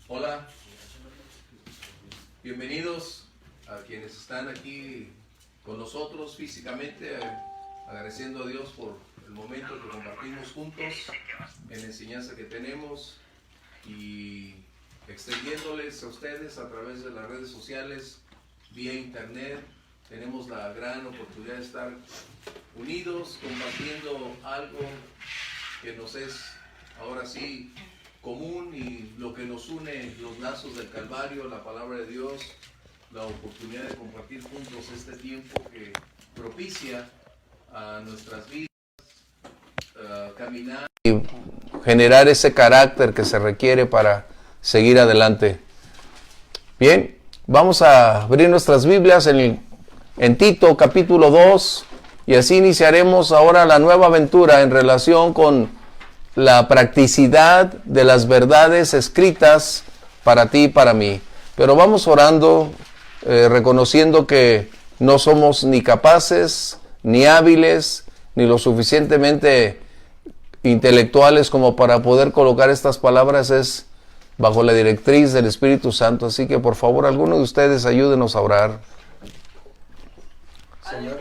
Hola, bienvenidos a quienes están aquí con nosotros físicamente, agradeciendo a Dios por el momento que compartimos juntos en la enseñanza que tenemos y extendiéndoles a ustedes a través de las redes sociales, vía internet. Tenemos la gran oportunidad de estar unidos, compartiendo algo que nos es ahora sí común y lo que nos une, los lazos del Calvario, la palabra de Dios, la oportunidad de compartir juntos este tiempo que propicia a nuestras vidas, caminar y generar ese carácter que se requiere para seguir adelante. Bien, vamos a abrir nuestras Biblias en Tito capítulo 2 y así iniciaremos ahora la nueva aventura en relación con la practicidad de las verdades escritas para ti y para mí. Pero vamos orando, reconociendo que no somos ni capaces, ni hábiles, ni lo suficientemente intelectuales como para poder colocar estas palabras. Es bajo la directriz del Espíritu Santo. Así que por favor, alguno de ustedes ayúdenos a orar. Señor,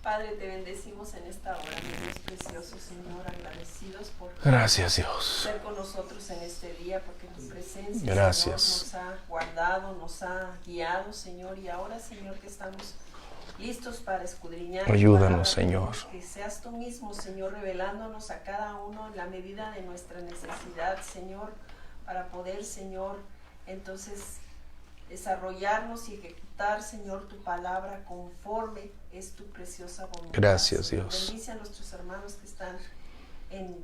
Padre, te bendecimos en esta hora, mi Dios precioso, Señor, agradecidos por Gracias, Dios. ser con nosotros en este día, porque tu presencia, Gracias. Señor, nos ha guardado, nos ha guiado, Señor, y ahora, Señor, que estamos listos para escudriñar. Ayúdanos, Señor. Que seas tú mismo, Señor, revelándonos a cada uno en la medida de nuestra necesidad, Señor, para poder, Señor, entonces desarrollarnos y ejecutar, Señor, tu palabra conforme es tu preciosa voluntad. Gracias, Señor. Dios. Bendice a nuestros hermanos que están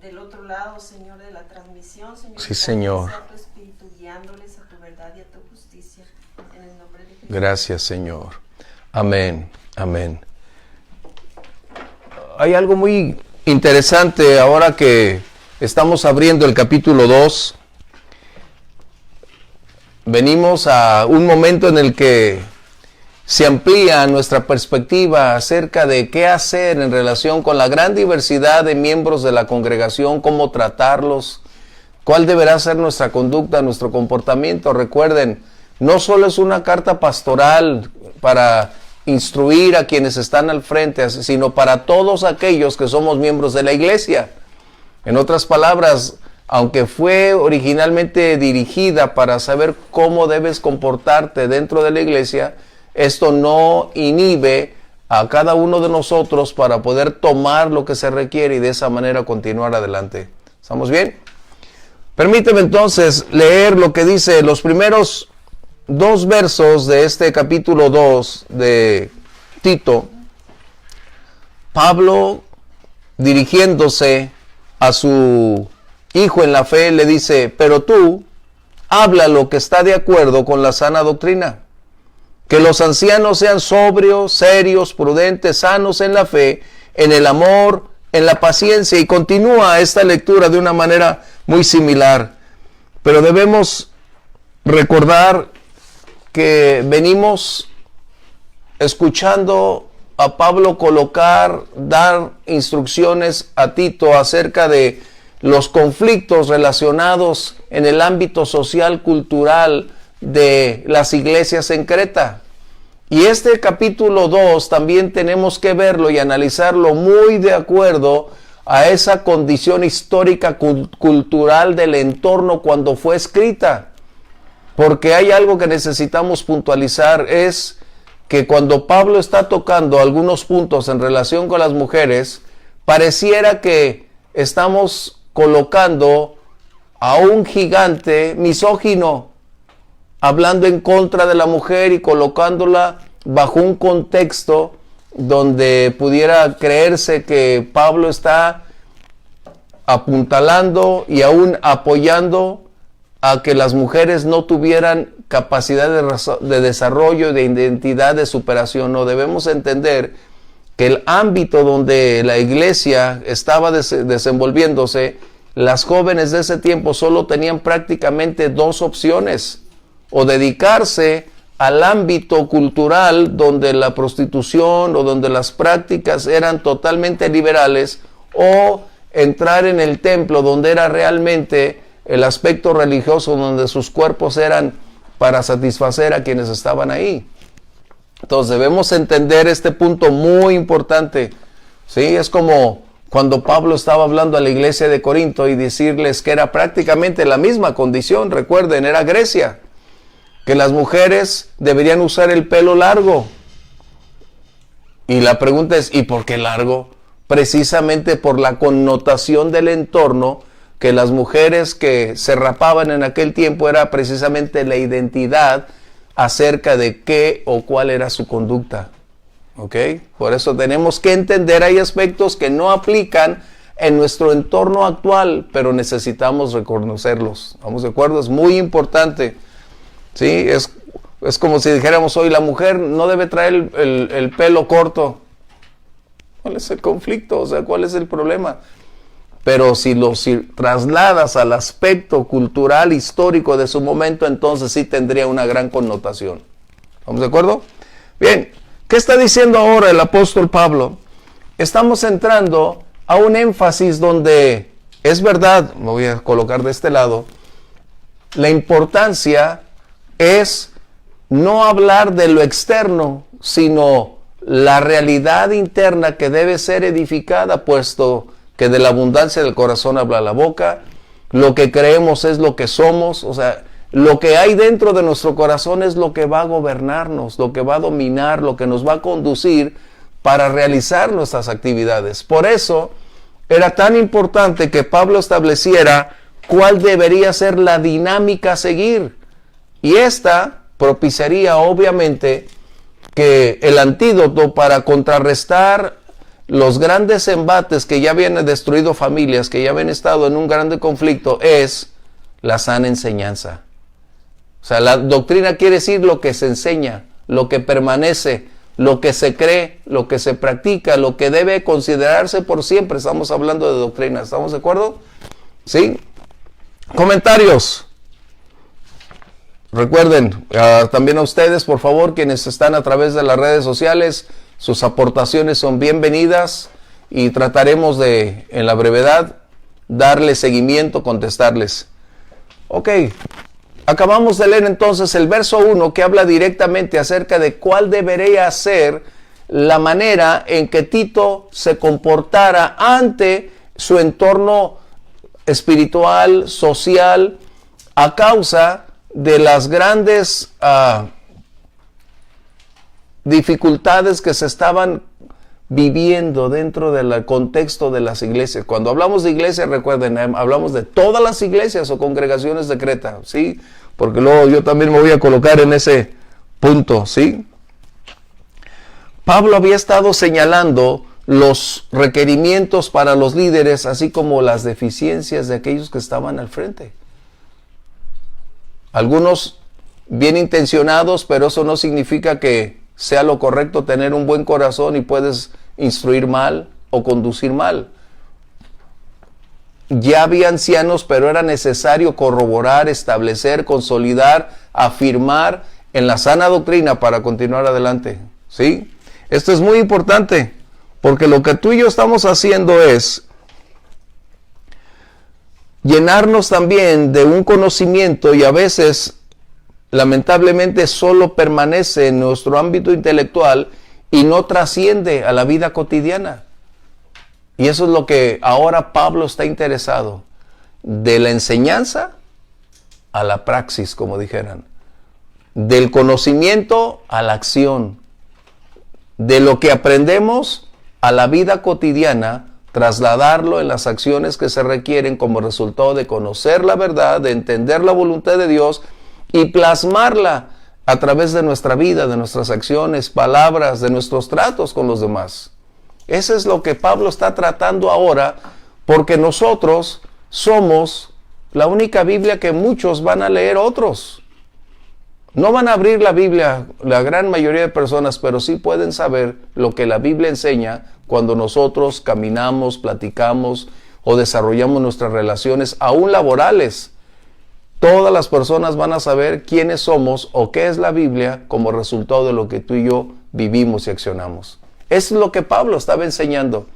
del otro lado, Señor, de la transmisión, Señor. Sí, Señor. Sea tu espíritu guiándoles a tu verdad y a tu justicia. En el nombre de Jesús. Gracias, Señor. Amén, amén. Hay algo muy interesante ahora que estamos abriendo el capítulo 2. Venimos a un momento en el que se amplía nuestra perspectiva acerca de qué hacer en relación con la gran diversidad de miembros de la congregación, cómo tratarlos, cuál deberá ser nuestra conducta, nuestro comportamiento. Recuerden, no solo es una carta pastoral para instruir a quienes están al frente, sino para todos aquellos que somos miembros de la iglesia. En otras palabras, aunque fue originalmente dirigida para saber cómo debes comportarte dentro de la iglesia, esto no inhibe a cada uno de nosotros para poder tomar lo que se requiere y de esa manera continuar adelante. ¿Estamos bien? Permíteme entonces leer lo que dice los primeros 2 versos de este capítulo 2 de Tito. Pablo, dirigiéndose a su hijo en la fe, le dice: pero tú habla lo que está de acuerdo con la sana doctrina, que los ancianos sean sobrios, serios, prudentes, sanos en la fe, en el amor, en la paciencia. Y continúa esta lectura de una manera muy similar, pero debemos recordar que venimos escuchando a Pablo dar instrucciones a Tito acerca de los conflictos relacionados en el ámbito social, cultural de las iglesias en Creta. Y este capítulo 2 también tenemos que verlo y analizarlo muy de acuerdo a esa condición histórica, cultural del entorno cuando fue escrita. Porque hay algo que necesitamos puntualizar, es que cuando Pablo está tocando algunos puntos en relación con las mujeres, pareciera que estamos colocando a un gigante misógino, hablando en contra de la mujer y colocándola bajo un contexto donde pudiera creerse que Pablo está apuntalando y aún apoyando a que las mujeres no tuvieran capacidad de desarrollo, de identidad, de superación. No, debemos entender que el ámbito donde la iglesia estaba desenvolviéndose, las jóvenes de ese tiempo solo tenían prácticamente 2 opciones: o dedicarse al ámbito cultural donde la prostitución o donde las prácticas eran totalmente liberales, o entrar en el templo donde era realmente el aspecto religioso donde sus cuerpos eran para satisfacer a quienes estaban ahí. Entonces debemos entender este punto muy importante. ¿Sí? Es como cuando Pablo estaba hablando a la iglesia de Corinto y decirles que era prácticamente la misma condición. Recuerden, era Grecia, que las mujeres deberían usar el pelo largo. Y la pregunta es, ¿y por qué largo? Precisamente por la connotación del entorno, que las mujeres que se rapaban en aquel tiempo era precisamente la identidad acerca de qué o cuál era su conducta. ¿Ok? Por eso tenemos que entender, hay aspectos que no aplican en nuestro entorno actual, pero necesitamos reconocerlos. ¿Estamos de acuerdo? Es muy importante. ¿Sí? Es como si dijéramos hoy, la mujer no debe traer el pelo corto. ¿Cuál es el conflicto? O sea, ¿cuál es el problema? Pero si trasladas al aspecto cultural, histórico de su momento, entonces sí tendría una gran connotación. ¿Estamos de acuerdo? Bien, ¿qué está diciendo ahora el apóstol Pablo? Estamos entrando a un énfasis donde es verdad, me voy a colocar de este lado, la importancia es no hablar de lo externo, sino la realidad interna que debe ser edificada, puesto que de la abundancia del corazón habla la boca. Lo que creemos es lo que somos. O sea, lo que hay dentro de nuestro corazón es lo que va a gobernarnos, lo que va a dominar, lo que nos va a conducir para realizar nuestras actividades. Por eso era tan importante que Pablo estableciera cuál debería ser la dinámica a seguir. Y esta propiciaría obviamente que el antídoto para contrarrestar los grandes embates que ya habían destruido familias, que ya habían estado en un grande conflicto, es la sana enseñanza. O sea, la doctrina quiere decir lo que se enseña, lo que permanece, lo que se cree, lo que se practica, lo que debe considerarse por siempre. Estamos hablando de doctrina, ¿estamos de acuerdo? ¿Sí? Comentarios. Recuerden, también a ustedes, por favor, quienes están a través de las redes sociales, sus aportaciones son bienvenidas y trataremos de, en la brevedad, darle seguimiento, contestarles. Ok, acabamos de leer entonces el verso 1 que habla directamente acerca de cuál debería ser la manera en que Tito se comportara ante su entorno espiritual, social, a causa de las grandes dificultades que se estaban viviendo dentro del contexto de las iglesias. Cuando hablamos de iglesia, recuerden, hablamos de todas las iglesias o congregaciones de Creta, ¿sí? Porque luego yo también me voy a colocar en ese punto, ¿sí? Pablo había estado señalando los requerimientos para los líderes, así como las deficiencias de aquellos que estaban al frente. Algunos bien intencionados, pero eso no significa que sea lo correcto tener un buen corazón y puedes instruir mal o conducir mal. Ya había ancianos, pero era necesario corroborar, establecer, consolidar, afirmar en la sana doctrina para continuar adelante. ¿Sí? Esto es muy importante, porque lo que tú y yo estamos haciendo es llenarnos también de un conocimiento, y a veces lamentablemente solo permanece en nuestro ámbito intelectual y no trasciende a la vida cotidiana. Y eso es lo que ahora Pablo está interesado, de la enseñanza a la praxis, como dijeran, del conocimiento a la acción, de lo que aprendemos a la vida cotidiana, trasladarlo en las acciones que se requieren como resultado de conocer la verdad, de entender la voluntad de Dios y plasmarla a través de nuestra vida, de nuestras acciones, palabras, de nuestros tratos con los demás. Eso es lo que Pablo está tratando ahora, porque nosotros somos la única Biblia que muchos van a leer otros. No van a abrir la Biblia la gran mayoría de personas, pero sí pueden saber lo que la Biblia enseña cuando nosotros caminamos, platicamos o desarrollamos nuestras relaciones, aún laborales. Todas las personas van a saber quiénes somos o qué es la Biblia como resultado de lo que tú y yo vivimos y accionamos. Eso es lo que Pablo estaba enseñando.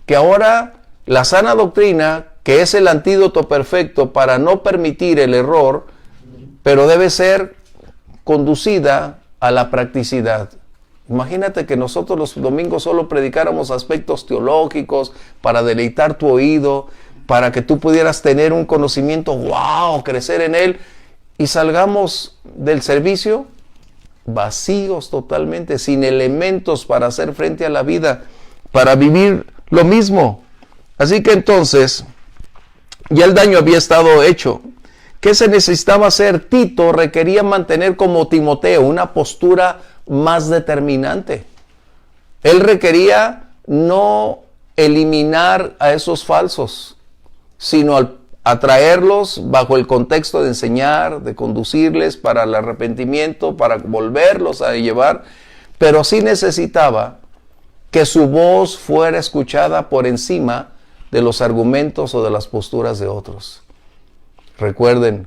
Que ahora la sana doctrina que es el antídoto perfecto para no permitir el error, pero debe ser conducida a la practicidad. Imagínate que nosotros los domingos solo predicáramos aspectos teológicos para deleitar tu oído, para que tú pudieras tener un conocimiento, wow, crecer en él, y salgamos del servicio vacíos totalmente, sin elementos para hacer frente a la vida, para vivir lo mismo. Así que entonces, ya el daño había estado hecho. ¿Qué se necesitaba hacer? Tito requería mantener como Timoteo una postura más determinante. Él requería no eliminar a esos falsos, sino atraerlos bajo el contexto de enseñar, de conducirles para el arrepentimiento, para volverlos a llevar, pero sí necesitaba que su voz fuera escuchada por encima de los argumentos o de las posturas de otros. Recuerden,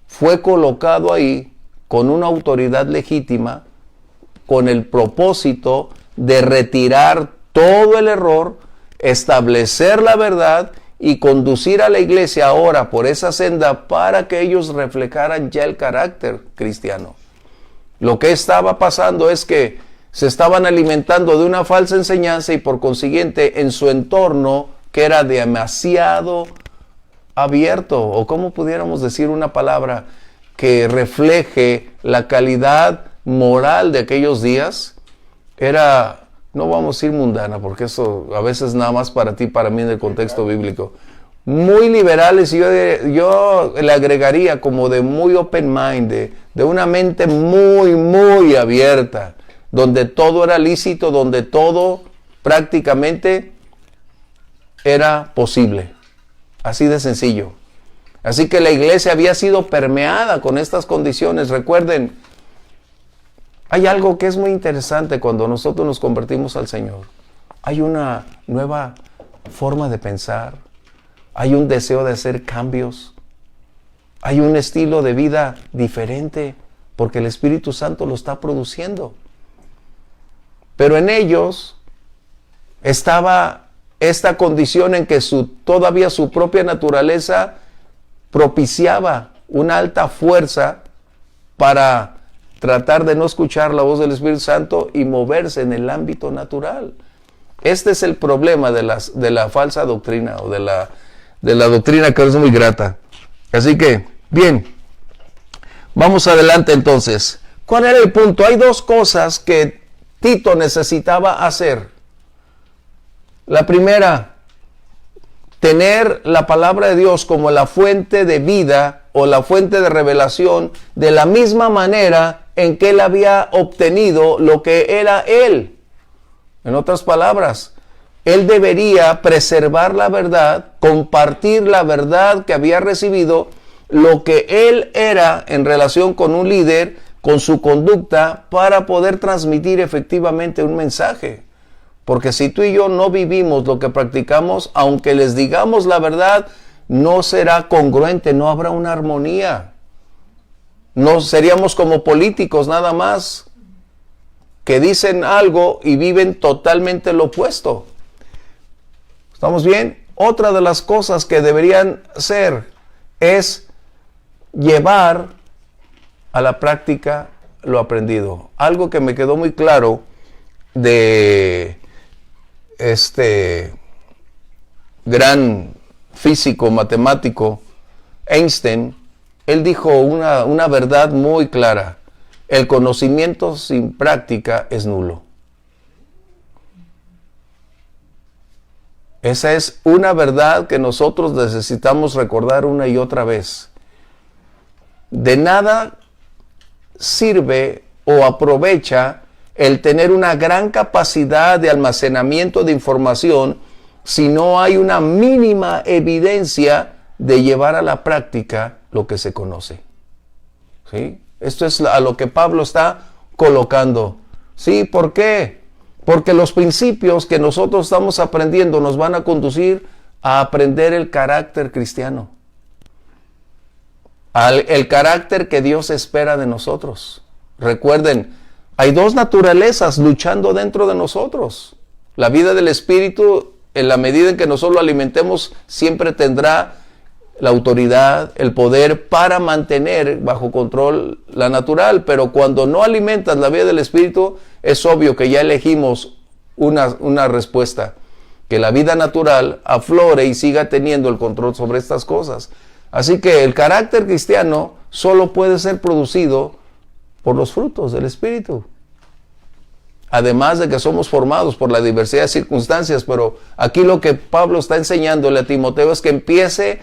fue colocado ahí con una autoridad legítima, con el propósito de retirar todo el error, establecer la verdad y conducir a la iglesia ahora por esa senda para que ellos reflejaran ya el carácter cristiano. Lo que estaba pasando es que se estaban alimentando de una falsa enseñanza y por consiguiente en su entorno, que era demasiado abierto, o como pudiéramos decir una palabra que refleje la calidad moral de aquellos días, era, no vamos a decir mundana, porque eso a veces nada más para ti, para mí en el contexto bíblico, muy liberales, y yo le agregaría como de muy open mind, de una mente muy, muy abierta, donde todo era lícito, donde todo prácticamente era posible. Así de sencillo. Así que la iglesia había sido permeada con estas condiciones. Recuerden, hay algo que es muy interesante cuando nosotros nos convertimos al Señor. Hay una nueva forma de pensar. Hay un deseo de hacer cambios. Hay un estilo de vida diferente porque el Espíritu Santo lo está produciendo. Pero en ellos estaba esta condición en que todavía su propia naturaleza propiciaba una alta fuerza para tratar de no escuchar la voz del Espíritu Santo y moverse en el ámbito natural. Este es el problema de la falsa doctrina o de la doctrina que es muy grata. Así que, bien, vamos adelante entonces. ¿Cuál era el punto? Hay dos cosas que Tito necesitaba hacer. La primera, tener la palabra de Dios como la fuente de vida o la fuente de revelación de la misma manera en que él había obtenido lo que era él. En otras palabras, él debería preservar la verdad, compartir la verdad que había recibido, lo que él era en relación con un líder, con su conducta, para poder transmitir efectivamente un mensaje. Porque si tú y yo no vivimos lo que practicamos, aunque les digamos la verdad, no será congruente, no habrá una armonía. No seríamos como políticos nada más, que dicen algo y viven totalmente lo opuesto. ¿Estamos bien? Otra de las cosas que deberían ser es llevar a la práctica lo aprendido. Algo que me quedó muy claro de este gran físico, matemático, Einstein. Él dijo una verdad muy clara: el conocimiento sin práctica es nulo. Esa es una verdad que nosotros necesitamos recordar una y otra vez. De nada sirve o aprovecha el tener una gran capacidad de almacenamiento de información si no hay una mínima evidencia de llevar a la práctica lo que se conoce. ¿Sí? Esto es a lo que Pablo está colocando. ¿Sí? ¿Por qué? Porque los principios que nosotros estamos aprendiendo nos van a conducir a aprender el carácter cristiano. El carácter que Dios espera de nosotros. Recuerden, hay dos naturalezas luchando dentro de nosotros. La vida del Espíritu en la medida en que nosotros lo alimentemos, siempre tendrá la autoridad, el poder para mantener bajo control la natural. Pero cuando no alimentas la vida del Espíritu, es obvio que ya elegimos una respuesta, que la vida natural aflore y siga teniendo el control sobre estas cosas. Así que el carácter cristiano solo puede ser producido por los frutos del Espíritu. Además de que somos formados por la diversidad de circunstancias, pero aquí lo que Pablo está enseñándole a Timoteo es que empiece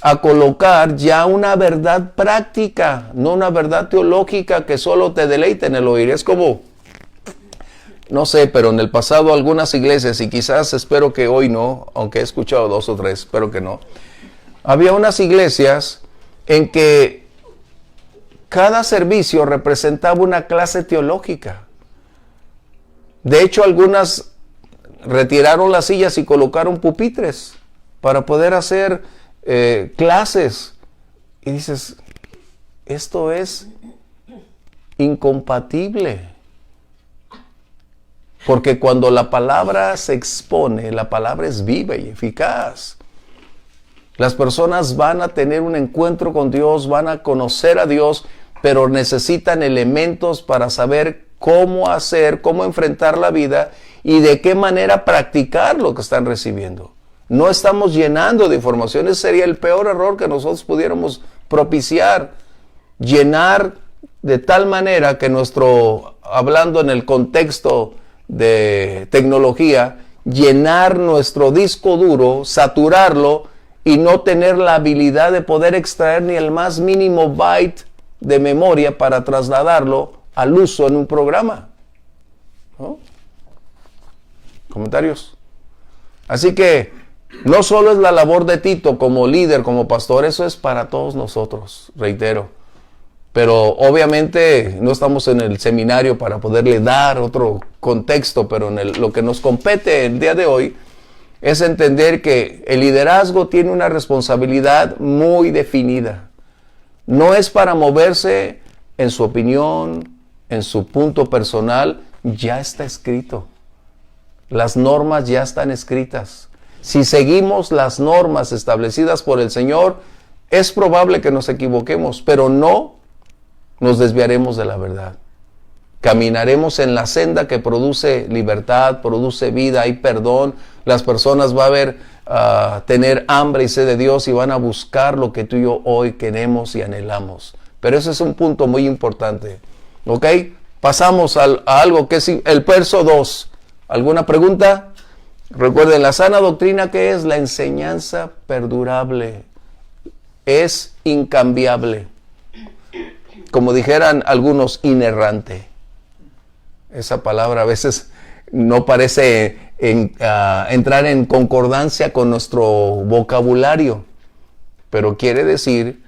a colocar ya una verdad práctica, no una verdad teológica que solo te deleite en el oír. Es como, no sé, pero en el pasado algunas iglesias, y quizás espero que hoy no, aunque he escuchado 2 o 3, espero que no, había unas iglesias en que cada servicio representaba una clase teológica. De hecho, algunas retiraron las sillas y colocaron pupitres para poder hacer clases. Y dices, esto es incompatible. Porque cuando la palabra se expone, la palabra es viva y eficaz. Las personas van a tener un encuentro con Dios, van a conocer a Dios, pero necesitan elementos para saber cómo hacer, cómo enfrentar la vida y de qué manera practicar lo que están recibiendo. No estamos llenando de información. Ese sería el peor error que nosotros pudiéramos propiciar. Llenar de tal manera que hablando en el contexto de tecnología, llenar nuestro disco duro, saturarlo y no tener la habilidad de poder extraer ni el más mínimo byte de memoria para trasladarlo al uso en un programa. ¿No? ¿Comentarios? Así que no solo es la labor de Tito como líder, como pastor, eso es para todos nosotros, reitero. Pero obviamente no estamos en el seminario para poderle dar otro contexto, pero lo que nos compete el día de hoy es entender que el liderazgo tiene una responsabilidad muy definida. No es para moverse en su opinión, en su punto personal, ya está escrito. Las normas ya están escritas. Si seguimos las normas establecidas por el Señor, es probable que nos equivoquemos, pero no nos desviaremos de la verdad. Caminaremos en la senda que produce libertad, produce vida, hay perdón. Las personas van a tener hambre y sed de Dios y van a buscar lo que tú y yo hoy queremos y anhelamos. Pero ese es un punto muy importante. ¿Ok? Pasamos a algo que es el verso 2. ¿Alguna pregunta? Recuerden, la sana doctrina, ¿qué es? La enseñanza perdurable. Es incambiable. Como dijeran algunos, inerrante. Esa palabra a veces no parece entrar en concordancia con nuestro vocabulario, pero quiere decir,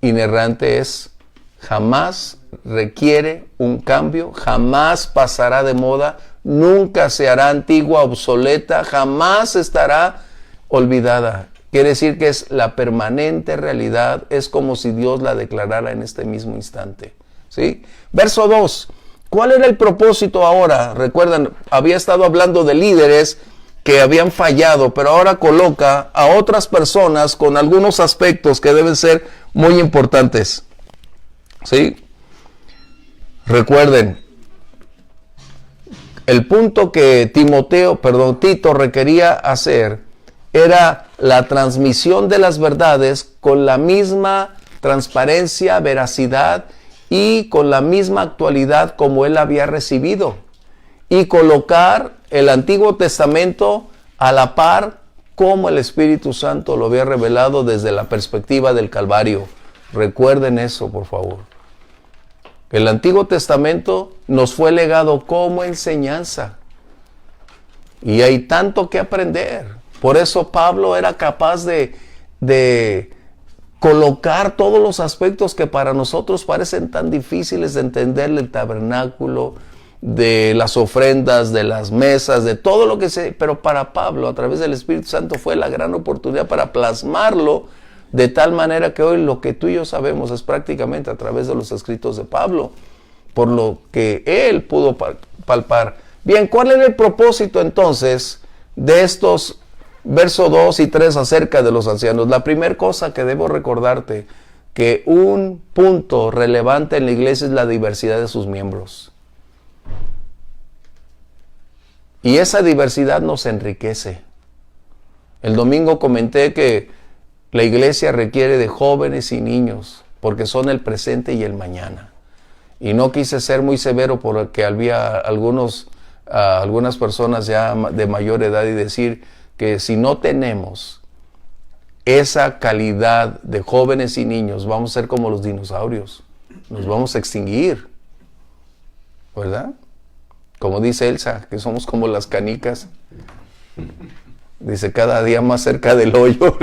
inerrante es, jamás requiere un cambio, jamás pasará de moda, nunca se hará antigua, obsoleta, jamás estará olvidada. Quiere decir que es la permanente realidad, es como si Dios la declarara en este mismo instante. ¿Sí? Verso 2. ¿Cuál era el propósito ahora? Recuerdan, había estado hablando de líderes que habían fallado, pero ahora coloca a otras personas con algunos aspectos que deben ser muy importantes. ¿Sí? Recuerden, el punto que Tito requería hacer era la transmisión de las verdades con la misma transparencia, veracidad y con la misma actualidad como él había recibido. Y colocar el Antiguo Testamento a la par como el Espíritu Santo lo había revelado desde la perspectiva del Calvario. Recuerden eso, por favor. El Antiguo Testamento nos fue legado como enseñanza. Y hay tanto que aprender. Por eso Pablo era capaz de colocar todos los aspectos que para nosotros parecen tan difíciles de entender, del tabernáculo, de las ofrendas, de las mesas, de todo lo que se... Pero para Pablo, a través del Espíritu Santo, fue la gran oportunidad para plasmarlo de tal manera que hoy lo que tú y yo sabemos es prácticamente a través de los escritos de Pablo, por lo que él pudo palpar. Bien, ¿cuál era el propósito entonces de estos versos 2 y 3 acerca de los ancianos. La primera cosa que debo recordarte, que un punto relevante en la iglesia es la diversidad de sus miembros. Y esa diversidad nos enriquece. El domingo comenté que la iglesia requiere de jóvenes y niños, porque son el presente y el mañana. Y no quise ser muy severo porque había algunas personas ya de mayor edad y decir que si no tenemos esa calidad de jóvenes y niños, vamos a ser como los dinosaurios. Nos vamos a extinguir. ¿Verdad? Como dice Elsa, que somos como las canicas. Dice, cada día más cerca del hoyo.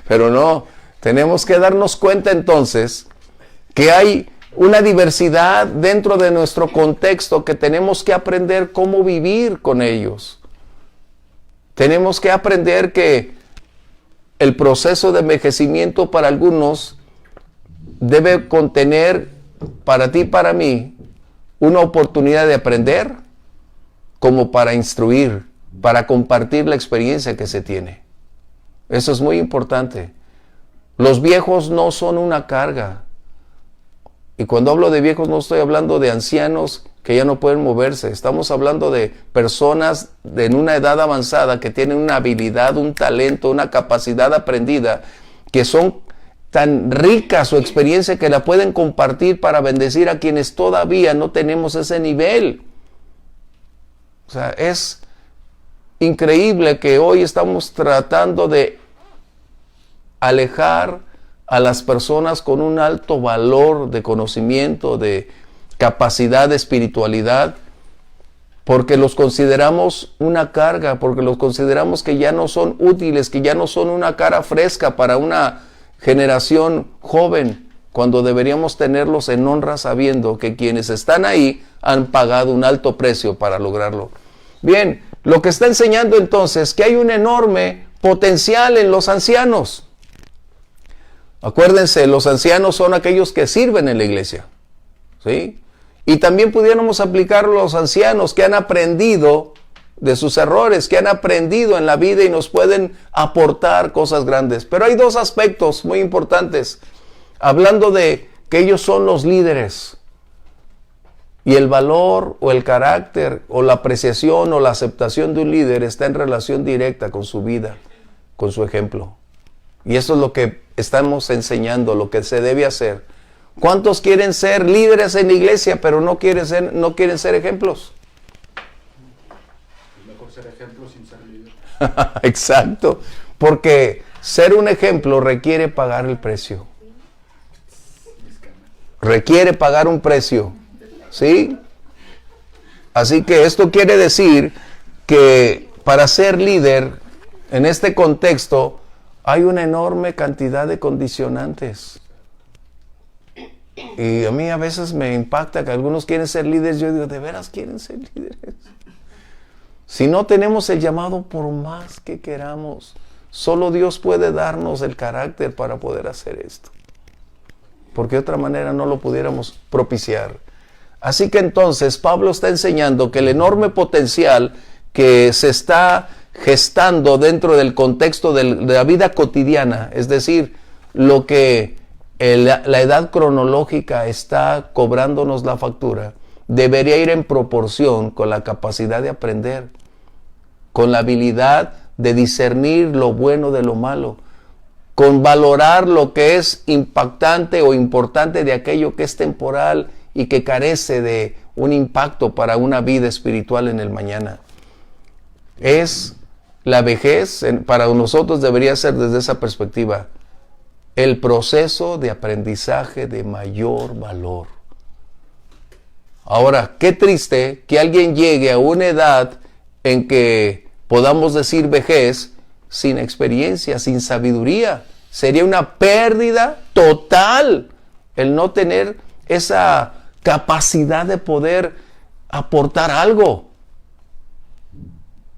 Pero no, tenemos que darnos cuenta entonces que hay una diversidad dentro de nuestro contexto que tenemos que aprender cómo vivir con ellos. Tenemos que aprender que el proceso de envejecimiento para algunos debe contener para ti y para mí una oportunidad de aprender como para instruir, para compartir la experiencia que se tiene. Eso es muy importante. Los viejos no son una carga. Y cuando hablo de viejos no estoy hablando de ancianos que ya no pueden moverse. Estamos hablando de personas en una edad avanzada que tienen una habilidad, un talento, una capacidad aprendida, que son tan rica su experiencia que la pueden compartir para bendecir a quienes todavía no tenemos ese nivel. O sea, es increíble que hoy estamos tratando de alejar a las personas con un alto valor de conocimiento, de capacidad, de espiritualidad, porque los consideramos una carga, porque los consideramos que ya no son útiles, que ya no son una cara fresca para una generación joven, cuando deberíamos tenerlos en honra sabiendo que quienes están ahí han pagado un alto precio para lograrlo. Bien, lo que está enseñando entonces que hay un enorme potencial en los ancianos. Acuérdense, los ancianos son aquellos que sirven en la iglesia, ¿sí? Y también pudiéramos aplicar a los ancianos que han aprendido de sus errores, que han aprendido en la vida y nos pueden aportar cosas grandes. Pero hay dos aspectos muy importantes, hablando de que ellos son los líderes. Y el valor o el carácter o la apreciación o la aceptación de un líder está en relación directa con su vida, con su ejemplo. Y eso es lo que estamos enseñando, lo que se debe hacer. ¿Cuántos quieren ser líderes en la iglesia, pero no quieren ser ejemplos? Es mejor ser ejemplo sin ser líder. Exacto, porque ser un ejemplo requiere pagar el precio. Requiere pagar un precio, ¿sí? Así que esto quiere decir que para ser líder, en este contexto, hay una enorme cantidad de condicionantes. Y a mí a veces me impacta que algunos quieren ser líderes. Yo digo, ¿de veras quieren ser líderes? Si no tenemos el llamado, por más que queramos, solo Dios puede darnos el carácter para poder hacer esto. Porque de otra manera no lo pudiéramos propiciar. Así que entonces Pablo está enseñando que el enorme potencial que se está gestando dentro del contexto de la vida cotidiana, es decir, lo que la edad cronológica está cobrándonos la factura, debería ir en proporción con la capacidad de aprender, con la habilidad de discernir lo bueno de lo malo, con valorar lo que es impactante o importante de aquello que es temporal y que carece de un impacto para una vida espiritual en el mañana. Es la vejez, para nosotros debería ser desde esa perspectiva, el proceso de aprendizaje de mayor valor. Ahora, qué triste que alguien llegue a una edad en que podamos decir vejez sin experiencia, sin sabiduría. Sería una pérdida total el no tener esa capacidad de poder aportar algo.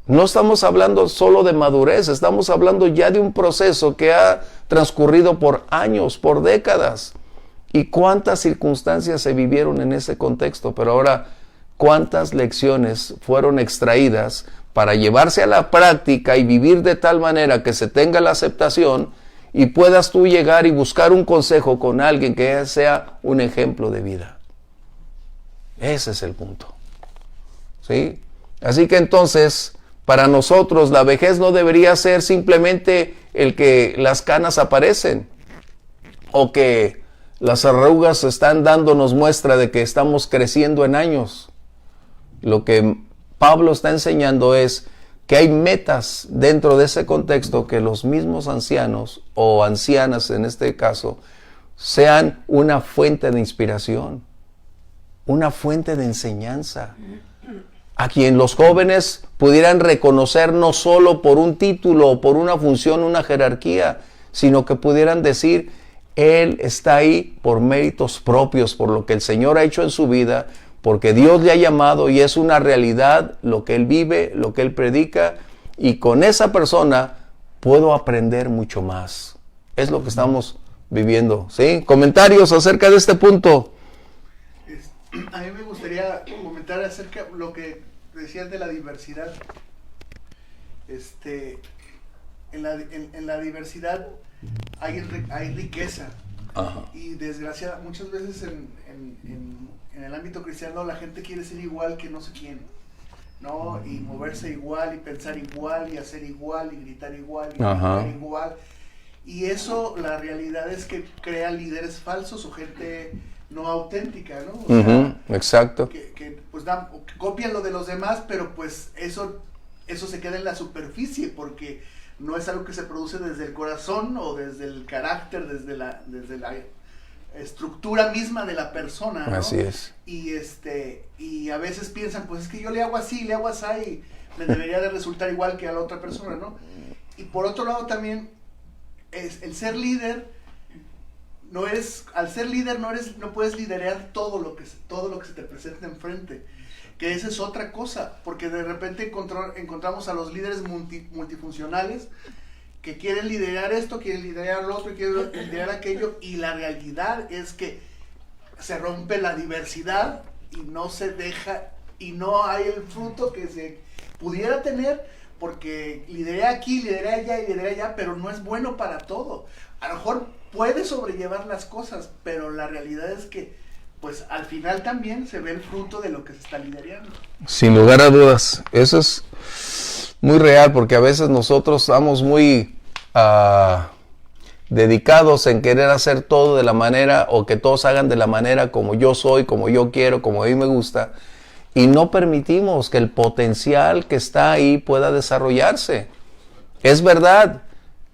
No estamos hablando solo de madurez, estamos hablando ya de un proceso que ha transcurrido por años, por décadas. Y cuántas circunstancias se vivieron en ese contexto. Pero ahora, cuántas lecciones fueron extraídas para llevarse a la práctica y vivir de tal manera que se tenga la aceptación y puedas tú llegar y buscar un consejo con alguien que sea un ejemplo de vida. Ese es el punto. ¿Sí? Así que entonces, para nosotros la vejez no debería ser simplemente el que las canas aparecen o que las arrugas están dándonos muestra de que estamos creciendo en años. Lo que Pablo está enseñando es que hay metas dentro de ese contexto que los mismos ancianos o ancianas en este caso sean una fuente de inspiración, una fuente de enseñanza, a quien los jóvenes pudieran reconocer no solo por un título o por una función, una jerarquía, sino que pudieran decir, él está ahí por méritos propios, por lo que el Señor ha hecho en su vida, porque Dios le ha llamado y es una realidad lo que él vive, lo que él predica, y con esa persona puedo aprender mucho más. Es lo que estamos viviendo, ¿sí? Comentarios acerca de este punto. A mí me gustaría comentar acerca de lo que decías de la diversidad. En la diversidad hay riqueza. Ajá. Y desgraciadamente muchas veces en el ámbito cristiano la gente quiere ser igual que no sé quién, ¿no? Y moverse igual, y pensar igual, y hacer igual, y gritar igual, y gritar igual. Y eso, la realidad es que crea líderes falsos o gente no auténtica, ¿no? O sea, exacto. Que pues copian lo de los demás, pero pues eso se queda en la superficie, porque no es algo que se produce desde el corazón o desde el carácter, desde la estructura misma de la persona, ¿no? Así es. Y a veces piensan, pues es que yo le hago así, le hago así, y me debería de resultar igual que a la otra persona, ¿no? Y por otro lado también, el ser líder, no puedes liderar todo lo que se te presenta enfrente, que esa es otra cosa, porque de repente encontramos a los líderes multifuncionales que quieren liderar esto, quieren liderar lo otro, quieren liderar aquello, y la realidad es que se rompe la diversidad y no se deja, y no hay el fruto que se pudiera tener, porque lideré aquí, lideré allá y lideré allá, pero no es bueno para todo. A lo mejor puede sobrellevar las cosas, pero la realidad es que pues al final también se ve el fruto de lo que se está liderando. Sin lugar a dudas, eso es muy real, porque a veces nosotros estamos muy dedicados en querer hacer todo de la manera, o que todos hagan de la manera como yo soy, como yo quiero, como a mí me gusta, y no permitimos que el potencial que está ahí pueda desarrollarse. Es verdad,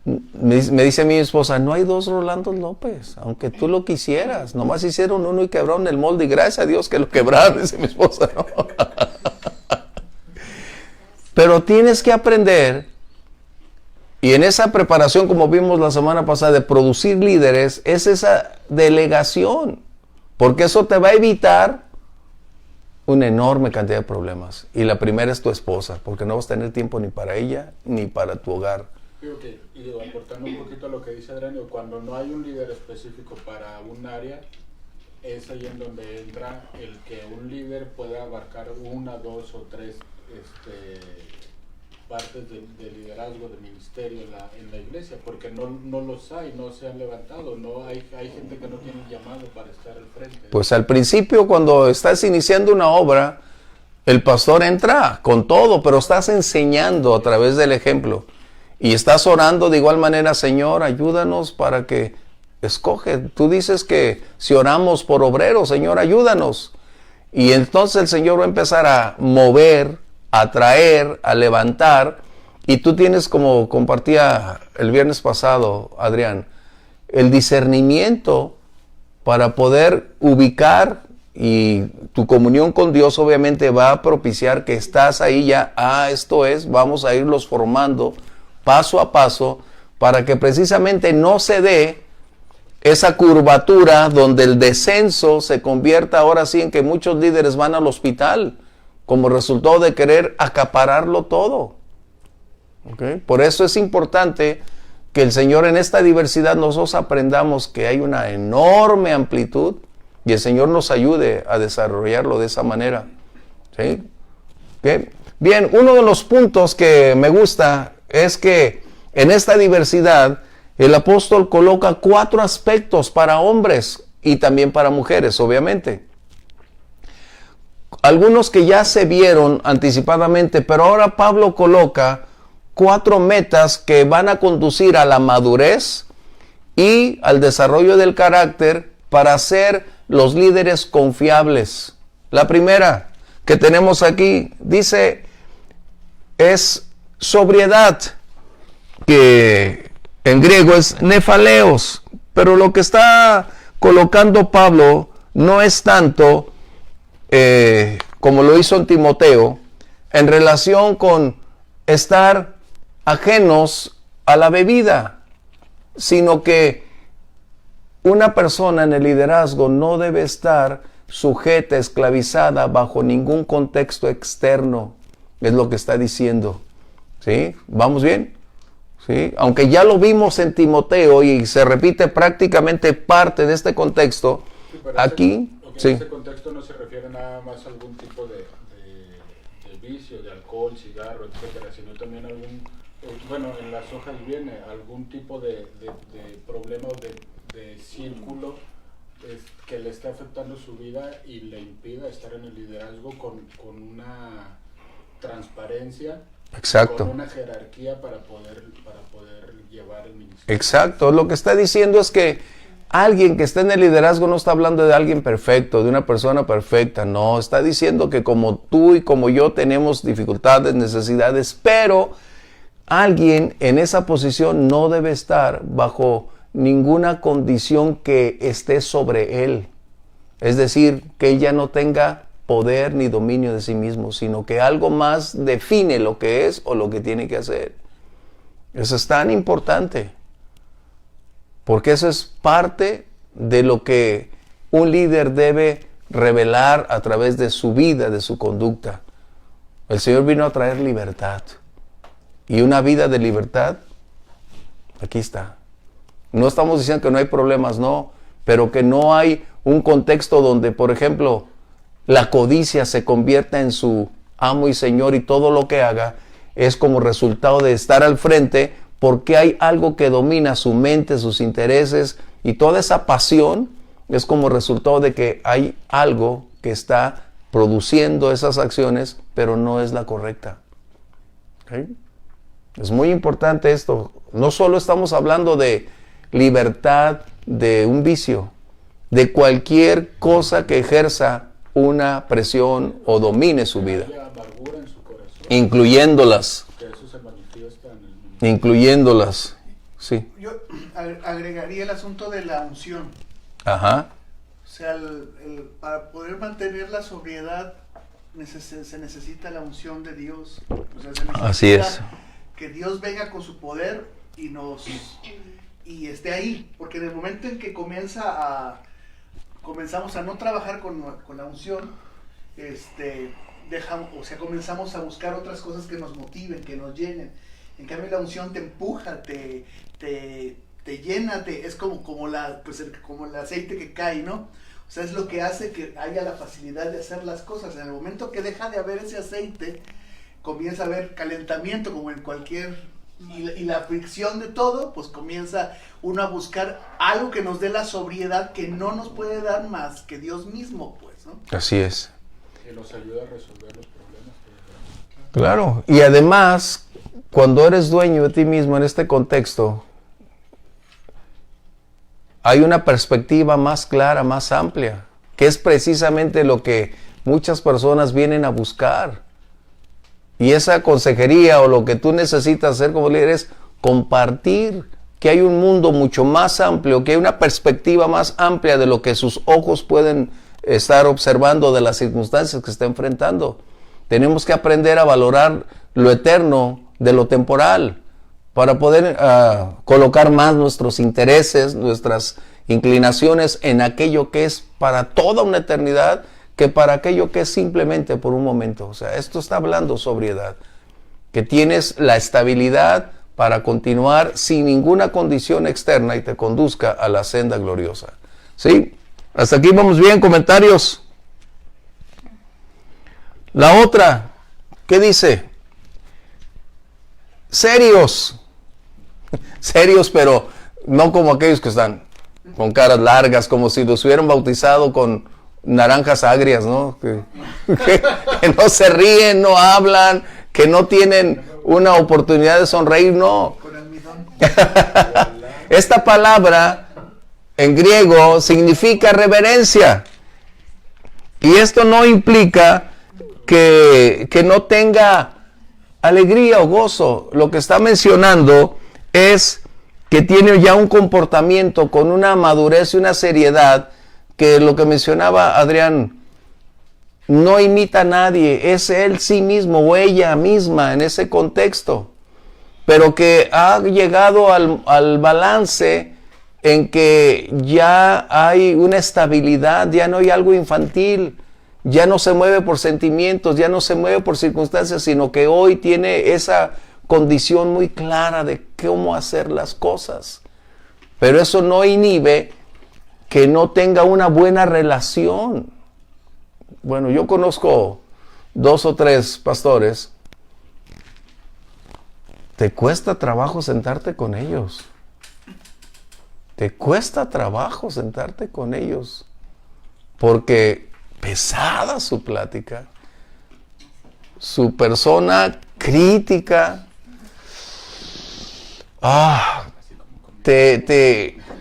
me dice mi esposa, no hay dos Rolando López, aunque tú lo quisieras, nomás hicieron uno y quebraron el molde, y gracias a Dios que lo quebraron, dice mi esposa, ¿no? Pero tienes que aprender, y en esa preparación, como vimos la semana pasada, de producir líderes, es esa delegación, porque eso te va a evitar una enorme cantidad de problemas. Y la primera es tu esposa, porque no vas a tener tiempo ni para ella, ni para tu hogar. Y aportando un poquito a lo que dice Adrián, cuando no hay un líder específico para un área, es ahí en donde entra el que un líder pueda abarcar una, dos o tres partes de liderazgo, de ministerio en la iglesia, porque no los hay, no se han levantado, no hay gente que no tiene llamado para estar al frente. Pues al principio, cuando estás iniciando una obra, el pastor entra con todo, pero estás enseñando a través del ejemplo. Y estás orando de igual manera, Señor, ayúdanos para que escoge. Tú dices que si oramos por obreros, Señor, ayúdanos. Y entonces el Señor va a empezar a mover, a traer, a levantar. Y tú tienes, como compartía el viernes pasado, Adrián, el discernimiento para poder ubicar, y tu comunión con Dios obviamente va a propiciar que estás ahí ya, esto es, vamos a irlos formando paso a paso, para que precisamente no se dé esa curvatura donde el descenso se convierta ahora sí en que muchos líderes van al hospital como resultado de querer acapararlo todo. ¿Okay? Por eso es importante que el Señor, en esta diversidad, nosotros aprendamos que hay una enorme amplitud y el Señor nos ayude a desarrollarlo de esa manera. ¿Sí? ¿Okay? Bien, uno de los puntos que me gusta es que en esta diversidad el apóstol coloca 4 aspectos para hombres y también para mujeres, obviamente. Algunos que ya se vieron anticipadamente, pero ahora Pablo coloca 4 metas que van a conducir a la madurez y al desarrollo del carácter para ser los líderes confiables. La primera que tenemos aquí dice es sobriedad, que en griego es nefaleos, pero lo que está colocando Pablo no es tanto como lo hizo en Timoteo, en relación con estar ajenos a la bebida, sino que una persona en el liderazgo no debe estar sujeta, esclavizada bajo ningún contexto externo, es lo que está diciendo. ¿Sí? ¿Vamos bien? ¿Sí? Aunque ya lo vimos en Timoteo y se repite prácticamente parte de este contexto, sí, aquí... En sí. este contexto no se refiere nada más a algún tipo de vicio, de alcohol, cigarro, etcétera, sino también algún, bueno, en las hojas viene algún tipo de problema o de círculo que le está afectando su vida y le impida estar en el liderazgo con una transparencia, Exacto. con una jerarquía para poder llevar el ministerio. Exacto, lo que está diciendo es que alguien que esté en el liderazgo no está hablando de alguien perfecto, de una persona perfecta, no, está diciendo que como tú y como yo tenemos dificultades, necesidades, pero alguien en esa posición no debe estar bajo ninguna condición que esté sobre él. Es decir, que él ya no tenga poder ni dominio de sí mismo, sino que algo más define lo que es o lo que tiene que hacer. Eso es tan importante, porque eso es parte de lo que un líder debe revelar a través de su vida, de su conducta. El Señor vino a traer libertad. Y una vida de libertad, aquí está. No estamos diciendo que no hay problemas, no, pero que no hay un contexto donde, por ejemplo, la codicia se convierta en su amo y señor y todo lo que haga es como resultado de estar al frente porque hay algo que domina su mente, sus intereses y toda esa pasión es como resultado de que hay algo que está produciendo esas acciones, pero no es la correcta. ¿Okay? Es muy importante esto. No solo estamos hablando de libertad de un vicio, de cualquier cosa que ejerza una presión o domine su vida, Amargura en su corazón, incluyéndolas, que eso se manifiesta en el mundo. incluyéndolas, sí. Yo agregaría el asunto de la unción. Ajá, O sea, para poder mantener la sobriedad se necesita la unción de Dios. O sea, se necesita así es. que Dios venga con su poder y esté ahí. Porque en el momento en que comenzamos a no trabajar con la unción, comenzamos a buscar otras cosas que nos motiven, que nos llenen. En cambio, la unción te empuja, te llena, es como el aceite que cae, ¿no? O sea, es lo que hace que haya la facilidad de hacer las cosas. En el momento que deja de haber ese aceite, comienza a haber calentamiento, como en cualquier... Y la fricción de todo, pues comienza uno a buscar algo que nos dé la sobriedad que no nos puede dar más que Dios mismo, pues, ¿no? Así es. Que nos ayuda a resolver los problemas. Claro, y además, cuando eres dueño de ti mismo en este contexto, hay una perspectiva más clara, más amplia, que es precisamente lo que muchas personas vienen a buscar. Y esa consejería o lo que tú necesitas hacer como líder es compartir que hay un mundo mucho más amplio, que hay una perspectiva más amplia de lo que sus ojos pueden estar observando de las circunstancias que está enfrentando. Tenemos que aprender a valorar lo eterno de lo temporal para poder colocar más nuestros intereses, nuestras inclinaciones en aquello que es para toda una eternidad que para aquello que es simplemente por un momento. O sea, esto está hablando sobriedad, que tienes la estabilidad para continuar sin ninguna condición externa y te conduzca a la senda gloriosa. ¿Sí? Hasta aquí vamos bien, comentarios. La otra, ¿qué dice? Serios. Serios, pero no como aquellos que están con caras largas, como si los hubieran bautizado con naranjas agrias, ¿no? Que no se ríen, no hablan, que no tienen una oportunidad de sonreír, no. Con almidón. Esta palabra en griego significa reverencia. Y esto no implica que no tenga alegría o gozo. Lo que está mencionando es que tiene ya un comportamiento con una madurez y una seriedad que lo que mencionaba Adrián, no imita a nadie, es él sí mismo o ella misma en ese contexto, pero que ha llegado al balance en que ya hay una estabilidad, ya no hay algo infantil, ya no se mueve por sentimientos, ya no se mueve por circunstancias, sino que hoy tiene esa condición muy clara de cómo hacer las cosas. Pero eso no inhibe que no tenga una buena relación. Bueno, yo conozco 2 o 3 pastores. Te cuesta trabajo sentarte con ellos. Te cuesta trabajo sentarte con ellos. Porque pesada su plática. Su persona crítica.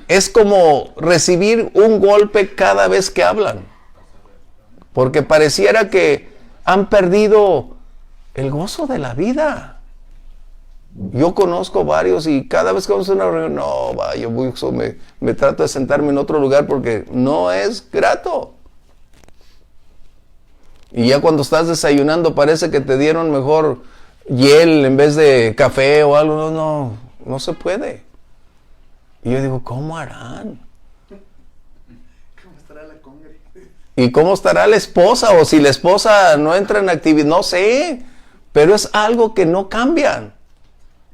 Es como recibir un golpe cada vez que hablan. Porque pareciera que han perdido el gozo de la vida. Yo conozco varios y cada vez que vamos a una reunión, no, vaya, me trato de sentarme en otro lugar porque no es grato. Y ya cuando estás desayunando parece que te dieron mejor hiel en vez de café o algo. No se puede. Y yo digo, ¿cómo harán? ¿Cómo estará la congre? ¿Y cómo estará la esposa? O si la esposa no entra en actividad, no sé. Pero es algo que no cambian.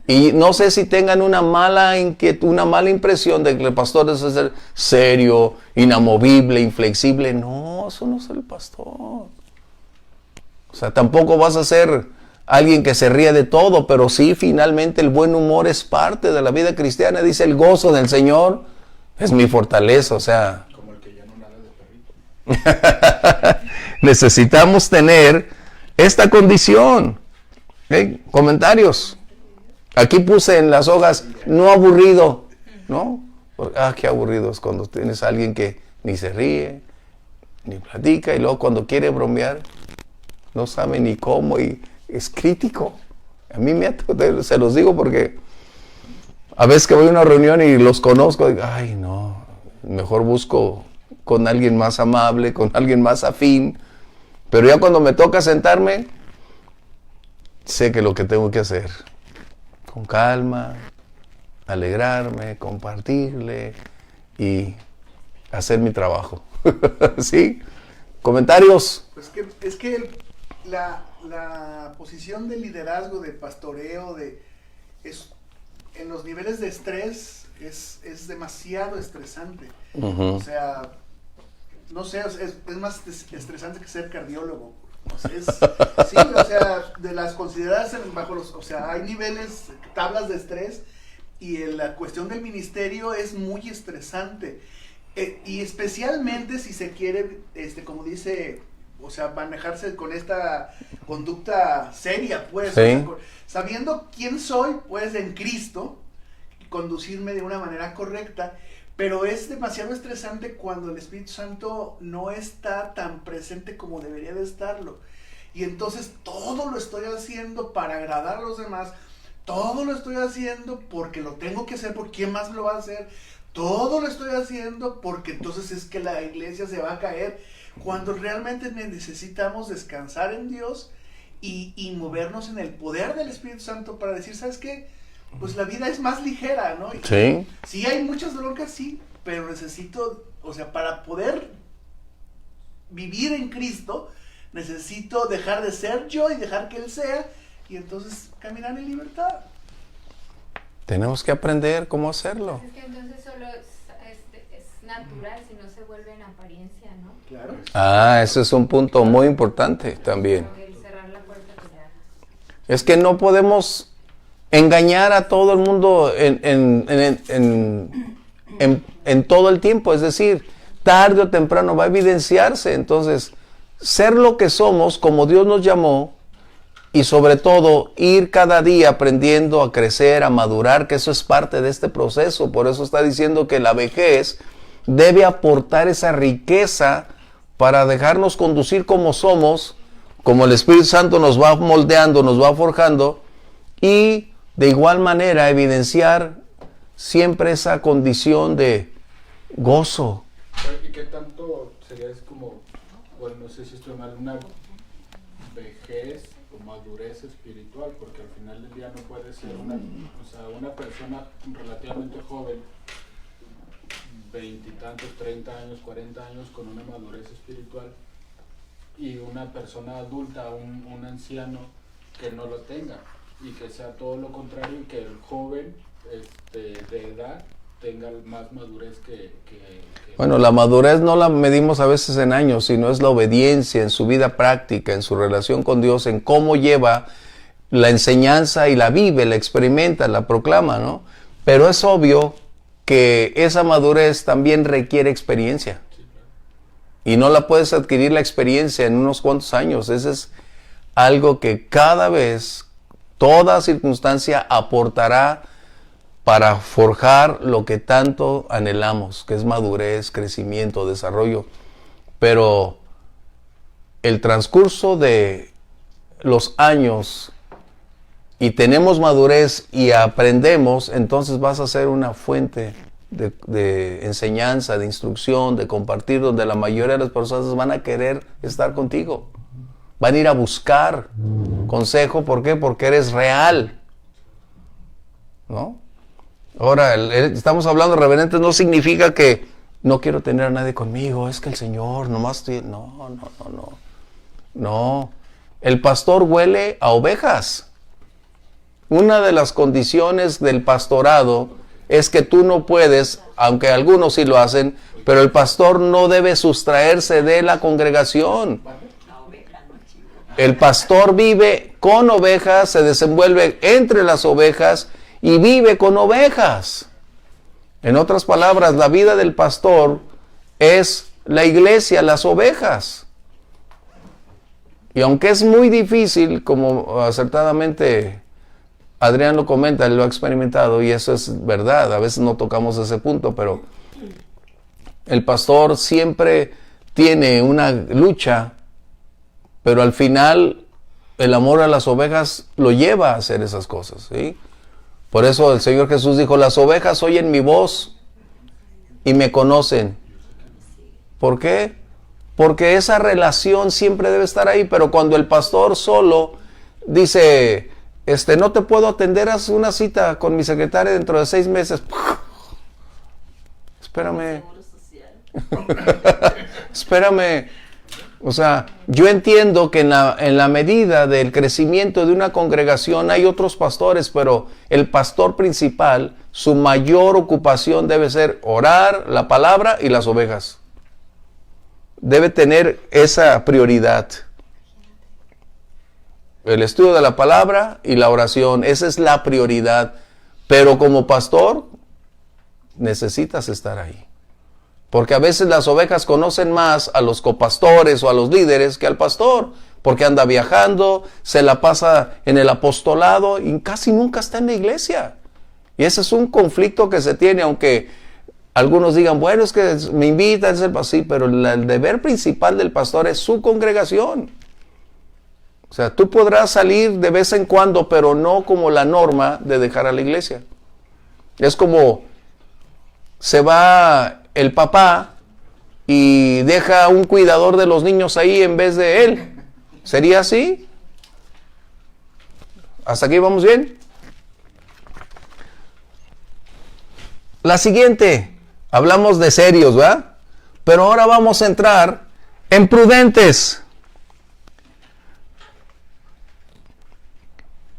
Y no sé si tengan una mala impresión de que el pastor es ser serio, inamovible, inflexible. No, eso no es el pastor. O sea, tampoco vas a ser alguien que se ríe de todo, pero sí, finalmente el buen humor es parte de la vida cristiana. Dice, el gozo del Señor es mi fortaleza, o sea. Como el que ya no nada de perrito. Necesitamos tener esta condición. ¿Okay? Comentarios. Aquí puse en las hojas, no aburrido, ¿no? Qué aburrido es cuando tienes a alguien que ni se ríe, ni platica, y luego cuando quiere bromear, no sabe ni cómo, y es crítico. A mí se los digo porque a veces que voy a una reunión y los conozco, digo, ay no, mejor busco con alguien más amable, con alguien más afín, pero ya cuando me toca sentarme, sé que lo que tengo que hacer, con calma, alegrarme, compartirle y hacer mi trabajo. ¿Sí? ¿Comentarios? Pues es que la posición de liderazgo, de pastoreo, en los niveles de estrés es demasiado estresante. Uh-huh. O sea, no sé, es más estresante que ser cardiólogo. O sea, sí, o sea, de las consideradas o sea, hay niveles, tablas de estrés, y la cuestión del ministerio es muy estresante. Y especialmente si se quiere, como dice, o sea, manejarse con esta conducta seria, pues, sí. O sea, sabiendo quién soy, pues, en Cristo, conducirme de una manera correcta. Pero es demasiado estresante cuando el Espíritu Santo no está tan presente como debería de estarlo. Y entonces todo lo estoy haciendo para agradar a los demás. Todo lo estoy haciendo porque lo tengo que hacer, porque ¿quién más lo va a hacer? Todo lo estoy haciendo porque entonces es que la iglesia se va a caer. Cuando realmente necesitamos descansar en Dios y movernos en el poder del Espíritu Santo para decir, ¿sabes qué? Pues la vida es más ligera, ¿no? Sí. Sí hay muchas broncas, sí, pero necesito, o sea, para poder vivir en Cristo, necesito dejar de ser yo y dejar que Él sea, y entonces caminar en libertad. Tenemos que aprender cómo hacerlo. Es que entonces solo es natural si no se vuelve en apariencia, ¿no? Claro. Ese es un punto muy importante también. Pero Es que no podemos engañar a todo el mundo en todo el tiempo. Es decir, tarde o temprano va a evidenciarse. Entonces, ser lo que somos, como Dios nos llamó, y sobre todo, ir cada día aprendiendo a crecer, a madurar, que eso es parte de este proceso. Por eso está diciendo que la vejez debe aportar esa riqueza para dejarnos conducir como somos, como el Espíritu Santo nos va moldeando, nos va forjando, y de igual manera evidenciar siempre esa condición de gozo. ¿Y qué tanto sería como, bueno, no sé si estoy mal, una vejez o madurez espiritual? Porque al final del día no puede ser una persona relativamente joven, 20 y tantos, 30 años, 40 años, con una madurez espiritual, y una persona adulta, un anciano, que no lo tenga, y que sea todo lo contrario, y que el joven de edad tenga más madurez que... Bueno, la madurez no la medimos a veces en años, sino es la obediencia en su vida práctica, en su relación con Dios, en cómo lleva la enseñanza y la vive, la experimenta, la proclama, ¿no? Pero es obvio que esa madurez también requiere experiencia. Y no la puedes adquirir la experiencia en unos cuantos años. Ese es algo que cada vez, toda circunstancia aportará para forjar lo que tanto anhelamos, que es madurez, crecimiento, desarrollo. Pero el transcurso de los años y tenemos madurez y aprendemos, entonces vas a ser una fuente de enseñanza, de instrucción, de compartir, donde la mayoría de las personas van a querer estar contigo. Van a ir a buscar consejo. ¿Por qué? Porque eres real, ¿no? Ahora, estamos hablando reverentes, no significa que no quiero tener a nadie conmigo, es que el Señor nomás estoy... No. El pastor huele a ovejas. Una de las condiciones del pastorado es que tú no puedes, aunque algunos sí lo hacen, pero el pastor no debe sustraerse de la congregación. El pastor vive con ovejas, se desenvuelve entre las ovejas y vive con ovejas. En otras palabras, la vida del pastor es la iglesia, las ovejas. Y aunque es muy difícil, como acertadamente Adrián lo comenta, él lo ha experimentado y eso es verdad, a veces no tocamos ese punto, pero el pastor siempre tiene una lucha, pero al final el amor a las ovejas lo lleva a hacer esas cosas, ¿sí? Por eso el Señor Jesús dijo, las ovejas oyen mi voz y me conocen. ¿Por qué? Porque esa relación siempre debe estar ahí, pero cuando el pastor solo dice, no te puedo atender, haz una cita con mi secretaria dentro de 6 meses. Espérame. Espérame. O sea, yo entiendo que en la medida del crecimiento de una congregación hay otros pastores, pero el pastor principal, su mayor ocupación debe ser orar, la palabra y las ovejas. Debe tener esa prioridad. El estudio de la palabra y la oración, esa es la prioridad. Pero como pastor, necesitas estar ahí. Porque a veces las ovejas conocen más a los copastores o a los líderes que al pastor. Porque anda viajando, se la pasa en el apostolado y casi nunca está en la iglesia. Y ese es un conflicto que se tiene, aunque algunos digan, bueno, es que me invitan a ser así, pero el deber principal del pastor es su congregación. O sea, tú podrás salir de vez en cuando, pero no como la norma de dejar a la iglesia. Es como se va el papá y deja a un cuidador de los niños ahí en vez de él. ¿Sería así? ¿Hasta aquí vamos bien? La siguiente, hablamos de serios, ¿verdad? Pero ahora vamos a entrar en prudentes.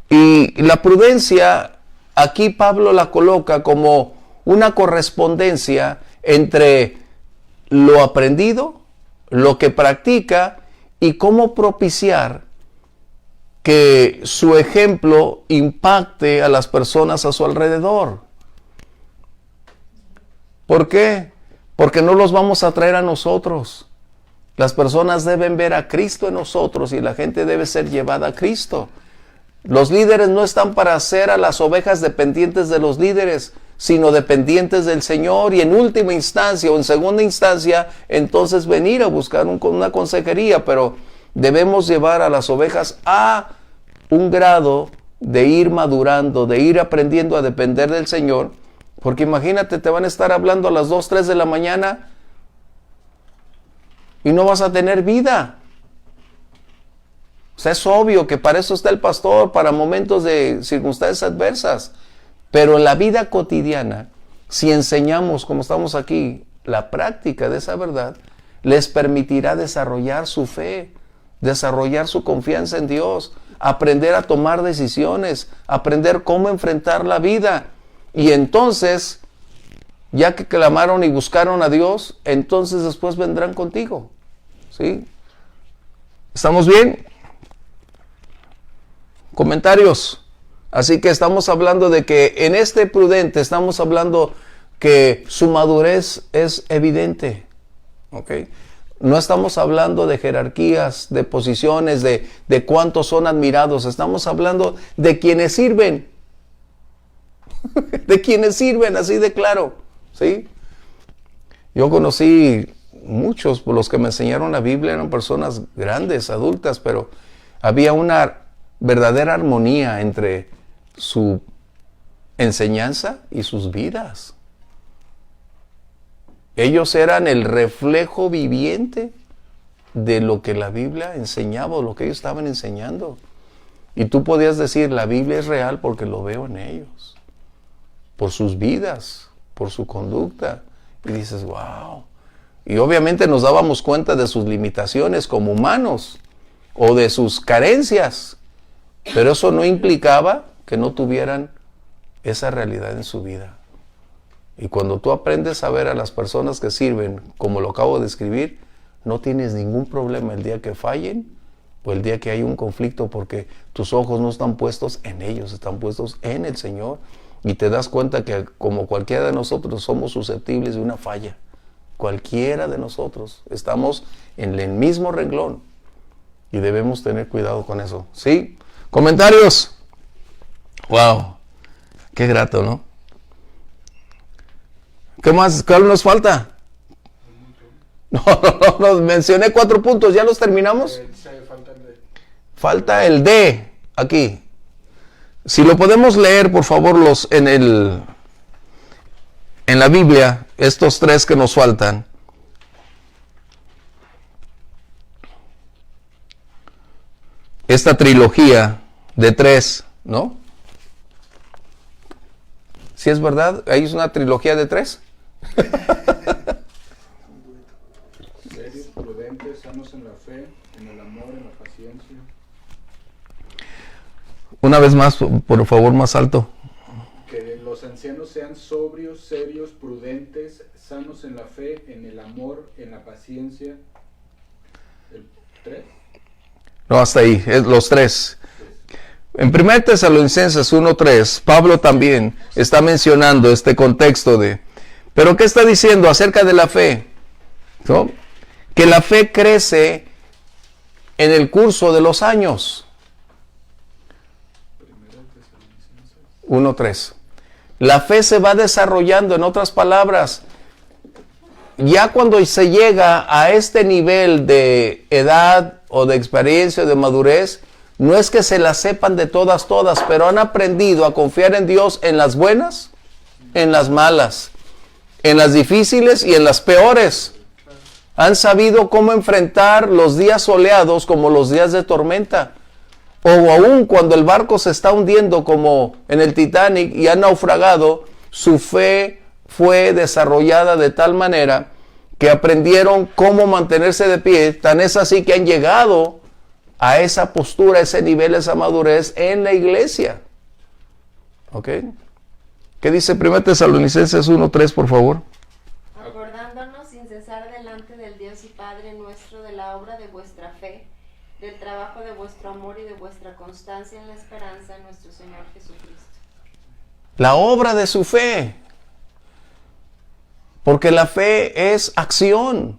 Y la prudencia, aquí Pablo la coloca como una correspondencia entre lo aprendido, lo que practica y cómo propiciar que su ejemplo impacte a las personas a su alrededor. ¿Por qué? Porque no los vamos a traer a nosotros. Las personas deben ver a Cristo en nosotros y la gente debe ser llevada a Cristo. Los líderes no están para hacer a las ovejas dependientes de los líderes, sino dependientes del Señor, y en última instancia o en segunda instancia, entonces venir a buscar una consejería, pero debemos llevar a las ovejas a un grado de ir madurando, de ir aprendiendo a depender del Señor, porque imagínate, te van a estar hablando a las 2, 3 de la mañana y no vas a tener vida. O sea, es obvio que para eso está el pastor, para momentos de circunstancias adversas. Pero en la vida cotidiana, si enseñamos, como estamos aquí, la práctica de esa verdad, les permitirá desarrollar su fe, desarrollar su confianza en Dios, aprender a tomar decisiones, aprender cómo enfrentar la vida. Y entonces, ya que clamaron y buscaron a Dios, entonces después vendrán contigo. ¿Sí? ¿Estamos bien? Comentarios. Así que estamos hablando de que en este prudente estamos hablando que su madurez es evidente. ¿Ok? No estamos hablando de jerarquías, de posiciones, de cuántos son admirados. Estamos hablando de quienes sirven. De quienes sirven, así de claro. ¿Sí? Yo conocí muchos, los que me enseñaron la Biblia eran personas grandes, adultas, pero había una verdadera armonía entre su enseñanza y sus vidas. Ellos eran el reflejo viviente de lo que la Biblia enseñaba, o lo que ellos estaban enseñando. Y tú podías decir, la Biblia es real porque lo veo en ellos, por sus vidas, por su conducta. Y dices, wow. Y obviamente nos dábamos cuenta de sus limitaciones como humanos, o de sus carencias, pero eso no implicaba que no tuvieran esa realidad en su vida. Y cuando tú aprendes a ver a las personas que sirven, como lo acabo de escribir, no tienes ningún problema el día que fallen o el día que hay un conflicto, porque tus ojos no están puestos en ellos, están puestos en el Señor, y te das cuenta que como cualquiera de nosotros somos susceptibles de una falla. Cualquiera de nosotros estamos en el mismo renglón y debemos tener cuidado con eso. ¿Sí? ¿Comentarios? Wow, qué grato, ¿no? ¿Qué más? ¿Cuál nos falta? No, mencioné 4 puntos, ¿ya los terminamos? Falta el D, aquí. Si lo podemos leer, por favor, en la Biblia, estos 3 que nos faltan. Esta trilogía de 3, ¿no? ¿Sí es verdad? ¿Ahí es una trilogía de 3? Serios, prudentes, sanos en la fe, en el amor, en la paciencia. Una vez más, por favor, más alto. Que los ancianos sean sobrios, serios, prudentes, sanos en la fe, en el amor, en la paciencia. ¿El 3? No, hasta ahí, los 3. En 1 Tesalonicenses 1:3, Pablo también está mencionando este contexto de... ¿Pero qué está diciendo acerca de la fe? ¿No? Que la fe crece en el curso de los años. 1:3. La fe se va desarrollando, en otras palabras, ya cuando se llega a este nivel de edad o de experiencia o de madurez, no es que se la sepan de todas, pero han aprendido a confiar en Dios en las buenas, en las malas, en las difíciles y en las peores. Han sabido cómo enfrentar los días soleados como los días de tormenta. O aún cuando el barco se está hundiendo como en el Titanic y ha naufragado, su fe fue desarrollada de tal manera que aprendieron cómo mantenerse de pie. Tan es así que han llegado a esa postura, a ese nivel, a esa madurez en la iglesia. ¿Ok? ¿Qué dice 1 Tesalonicenses 1:3, por favor? Acordándonos sin cesar delante del Dios y Padre nuestro de la obra de vuestra fe del trabajo de vuestro amor y de vuestra constancia en la esperanza en nuestro Señor Jesucristo. La obra de su fe. Porque la fe es acción.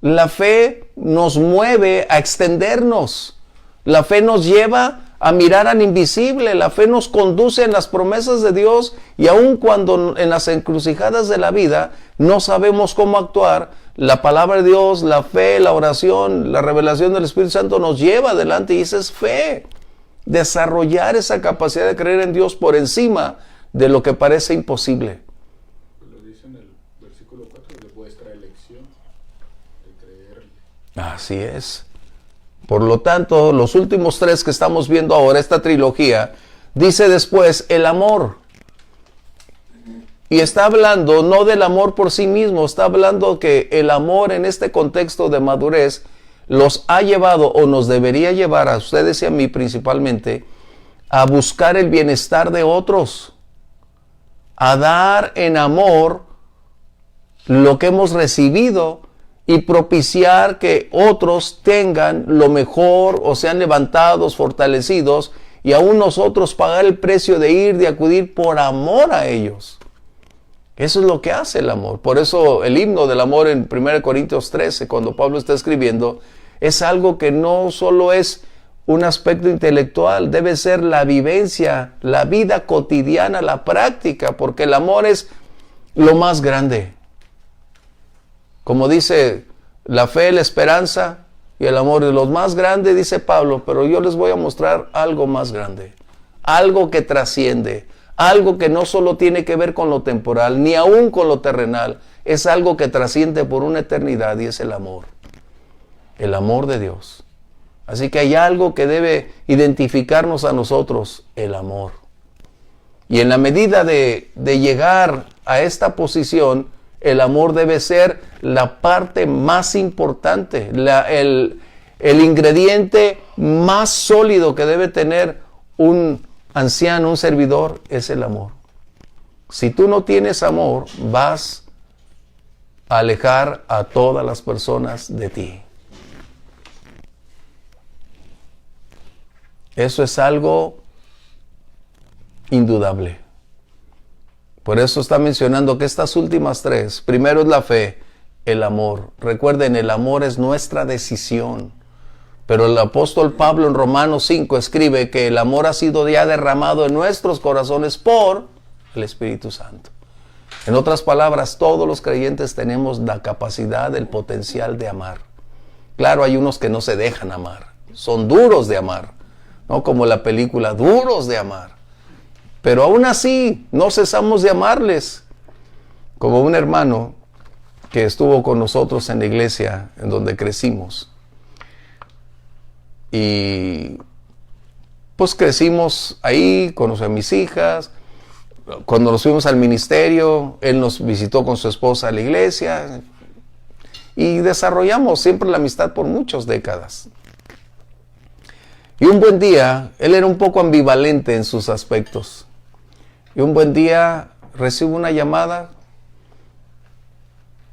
La fe nos mueve a extendernos. La fe nos lleva a mirar al invisible. La fe nos conduce en las promesas de Dios, y aun cuando en las encrucijadas de la vida no sabemos cómo actuar, la palabra de Dios, la fe, la oración, la revelación del Espíritu Santo nos lleva adelante, y esa es fe. Desarrollar esa capacidad de creer en Dios por encima de lo que parece imposible. Lo dice en el versículo 4, de vuestra elección, de creerle. Así es. Por lo tanto, los últimos 3 que estamos viendo ahora, esta trilogía, dice después el amor. Y está hablando no del amor por sí mismo, está hablando que el amor en este contexto de madurez los ha llevado, o nos debería llevar a ustedes y a mí principalmente, a buscar el bienestar de otros, a dar en amor lo que hemos recibido y propiciar que otros tengan lo mejor o sean levantados, fortalecidos, y aún nosotros pagar el precio de ir, de acudir por amor a ellos. Eso es lo que hace el amor. Por eso el himno del amor en 1 Corintios 13, cuando Pablo está escribiendo, es algo que no solo es un aspecto intelectual, debe ser la vivencia, la vida cotidiana, la práctica, porque el amor es lo más grande. Como dice, la fe, la esperanza y el amor es lo más grande, dice Pablo, pero yo les voy a mostrar algo más grande, algo que trasciende, algo que no solo tiene que ver con lo temporal, ni aún con lo terrenal, es algo que trasciende por una eternidad, y es el amor de Dios. Así que hay algo que debe identificarnos a nosotros, el amor. Y en la medida de llegar a esta posición, el amor debe ser la parte más importante, el ingrediente más sólido que debe tener un anciano, un servidor, es el amor. Si tú no tienes amor, vas a alejar a todas las personas de ti. Eso es algo indudable. Por eso está mencionando que estas últimas 3, primero es la fe, el amor. Recuerden, el amor es nuestra decisión. Pero el apóstol Pablo en Romanos 5 escribe que el amor ha sido ya derramado en nuestros corazones por el Espíritu Santo. En otras palabras, todos los creyentes tenemos la capacidad, el potencial de amar. Claro, hay unos que no se dejan amar, son duros de amar, ¿no? Como la película Duros de Amar. Pero aún así, no cesamos de amarles. Como un hermano que estuvo con nosotros en la iglesia en donde crecimos. Y pues crecimos ahí, conocí a mis hijas. Cuando nos fuimos al ministerio, él nos visitó con su esposa a la iglesia. Y desarrollamos siempre la amistad por muchas décadas. Y un buen día, él era un poco ambivalente en sus aspectos. Y un buen día recibo una llamada.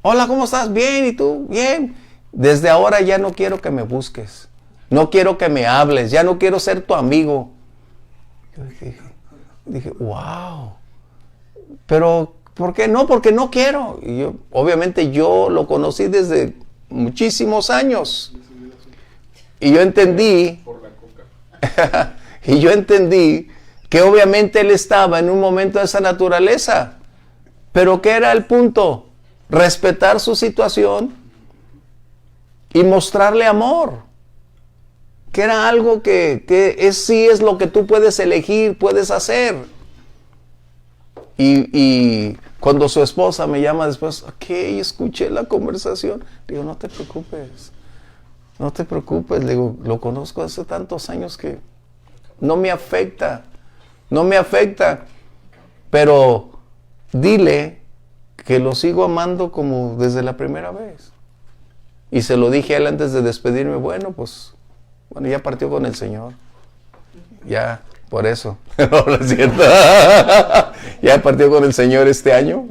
Hola, ¿cómo estás? Bien, ¿y tú? Bien. Desde ahora ya no quiero que me busques. No quiero que me hables. Ya no quiero ser tu amigo. Yo dije, wow. Pero, ¿por qué no? Porque no quiero. Y yo, obviamente yo lo conocí desde muchísimos años. Y yo entendí. Y yo entendí que obviamente él estaba en un momento de esa naturaleza. Pero ¿qué era el punto? Respetar su situación y mostrarle amor. Que era algo que sí es lo que tú puedes elegir, puedes hacer. Y cuando su esposa me llama después, ok, escuché la conversación. Digo, no te preocupes. No te preocupes. Le digo, lo conozco hace tantos años que no me afecta. No me afecta. Pero dile que lo sigo amando como desde la primera vez. Y se lo dije a él antes de despedirme. Bueno, ya partió con el Señor. Ya, por eso. No, no es cierto. Ya partió con el Señor este año.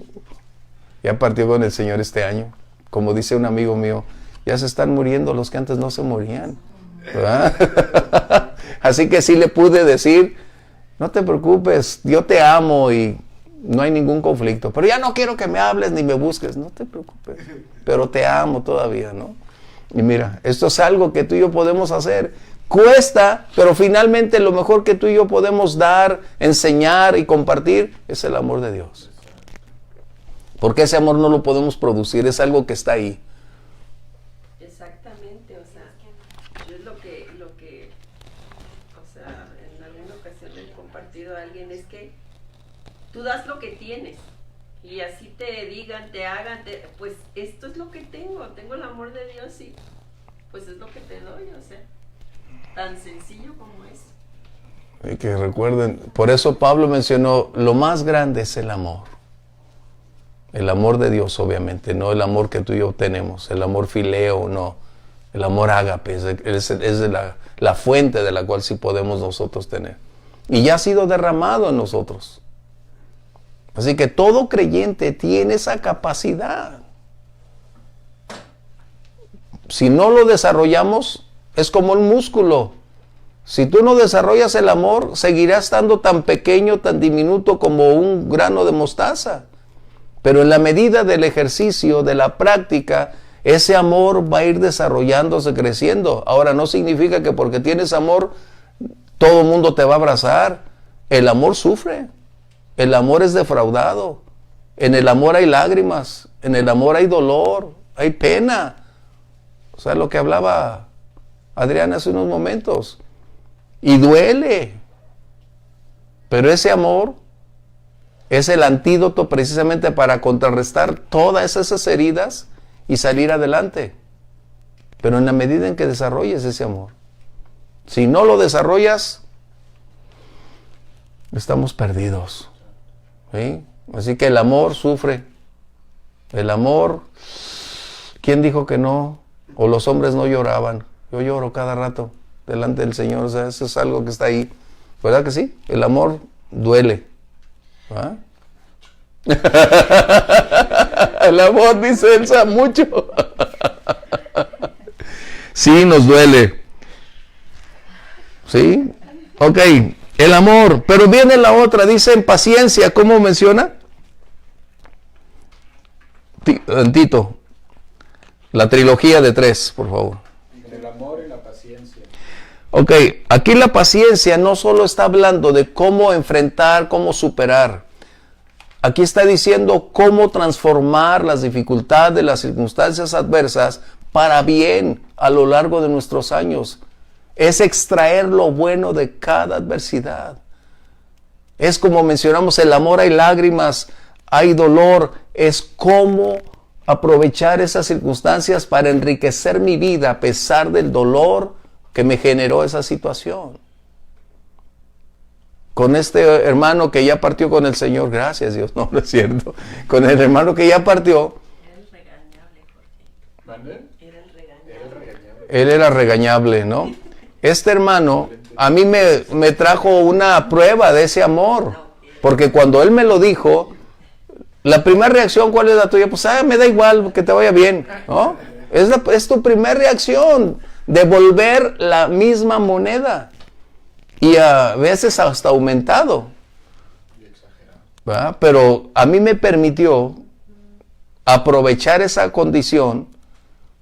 Ya partió con el Señor este año. Como dice un amigo mío, ya se están muriendo los que antes no se morían. ¿verdad? Así que sí le pude decir, no te preocupes, yo te amo y no hay ningún conflicto. Pero ya no quiero que me hables ni me busques. No te preocupes, pero te amo todavía, ¿no? Y mira, esto es algo que tú y yo podemos hacer. Cuesta, pero finalmente lo mejor que tú y yo podemos dar, enseñar y compartir es el amor de Dios. Porque ese amor no lo podemos producir, es algo que está ahí. Exactamente, o sea, yo es lo que, o sea, en alguna ocasión le he compartido a alguien, es que tú das lo que tienes, y así te digan, te hagan, pues esto es lo que tengo el amor de Dios y pues es lo que te doy, o sea, tan sencillo como es. Y que recuerden, por eso Pablo mencionó, lo más grande es el amor. El amor de Dios, obviamente, no el amor que tú y yo tenemos, el amor fileo, no. El amor ágape, es la fuente de la cual sí podemos nosotros tener. Y ya ha sido derramado en nosotros. Así que todo creyente tiene esa capacidad. Si no lo desarrollamos, es como un músculo. Si tú no desarrollas el amor, seguirá estando tan pequeño, tan diminuto como un grano de mostaza. Pero en la medida del ejercicio, de la práctica, ese amor va a ir desarrollándose, creciendo. Ahora, no significa que porque tienes amor, todo el mundo te va a abrazar. El amor sufre. El amor es defraudado. En el amor hay lágrimas. En el amor hay dolor. Hay pena. O sea, lo que hablaba Adriana hace unos momentos. Y duele. Pero ese amor es el antídoto precisamente para contrarrestar todas esas heridas y salir adelante. Pero en la medida en que desarrolles ese amor. Si no lo desarrollas, estamos perdidos. ¿Sí? Así que el amor sufre. El amor, ¿quién dijo que no? O los hombres no lloraban. Yo lloro cada rato delante del Señor. O sea, eso es algo que está ahí. ¿Verdad que sí? El amor duele. ¿Ah? El amor, dice Elsa, mucho. Sí, nos duele. ¿Sí? Ok, el amor. Pero viene la otra, dice en paciencia. ¿Cómo menciona? Tito, la trilogía de 3, por favor. El amor y la paciencia. Ok, aquí la paciencia no solo está hablando de cómo enfrentar, cómo superar. Aquí está diciendo cómo transformar las dificultades, las circunstancias adversas para bien a lo largo de nuestros años. Es extraer lo bueno de cada adversidad. Es como mencionamos, el amor, hay lágrimas, hay dolor. Es cómo aprovechar esas circunstancias para enriquecer mi vida a pesar del dolor que me generó esa situación. Con este hermano que ya partió con el Señor, gracias Dios, no es cierto. Con el hermano que ya partió. Era el regañable, Jorge. ¿Mande? Era el regañable. Era el regañable. Él era regañable, ¿no? Este hermano a mí me trajo una prueba de ese amor. Porque cuando él me lo dijo, la primera reacción, ¿cuál es la tuya? Pues, me da igual, que te vaya bien, ¿no? Es tu primera reacción, devolver la misma moneda. Y a veces hasta aumentado. ¿Verdad? Pero a mí me permitió aprovechar esa condición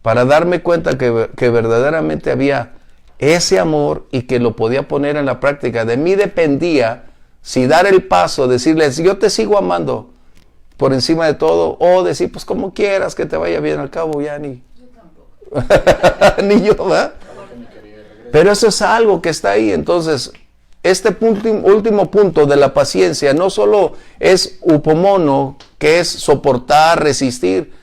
para darme cuenta que verdaderamente había ese amor y que lo podía poner en la práctica. De mí dependía si dar el paso, decirles, yo te sigo amando por encima de todo, o decir, pues como quieras, que te vaya bien, al cabo ya ni... Yo tampoco. ni yo, ¿verdad? Pero eso es algo que está ahí. Entonces, este último punto de la paciencia no solo es upomono, que es soportar, resistir.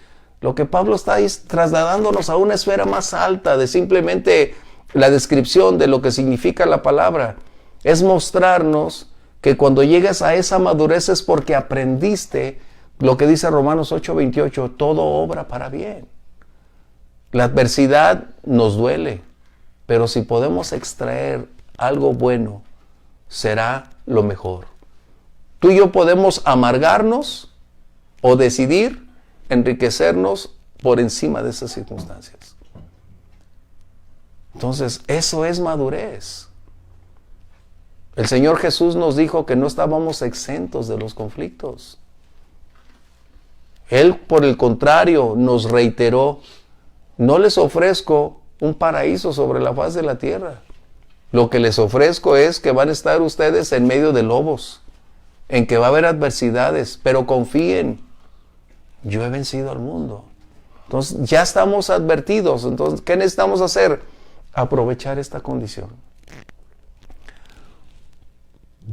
Lo que Pablo está ahí es trasladándonos a una esfera más alta de simplemente la descripción de lo que significa la palabra. Es mostrarnos que cuando llegas a esa madurez es porque aprendiste lo que dice Romanos 8:28, todo obra para bien. La adversidad nos duele, pero si podemos extraer algo bueno, será lo mejor. Tú y yo podemos amargarnos o decidir enriquecernos por encima de esas circunstancias. Entonces, eso es madurez. El Señor Jesús nos dijo que no estábamos exentos de los conflictos. Él, por el contrario, nos reiteró: no les ofrezco un paraíso sobre la faz de la tierra. Lo que les ofrezco es que van a estar ustedes en medio de lobos, en que va a haber adversidades, pero confíen, yo he vencido al mundo. Entonces, ya estamos advertidos. Entonces, ¿qué necesitamos hacer? Aprovechar esta condición.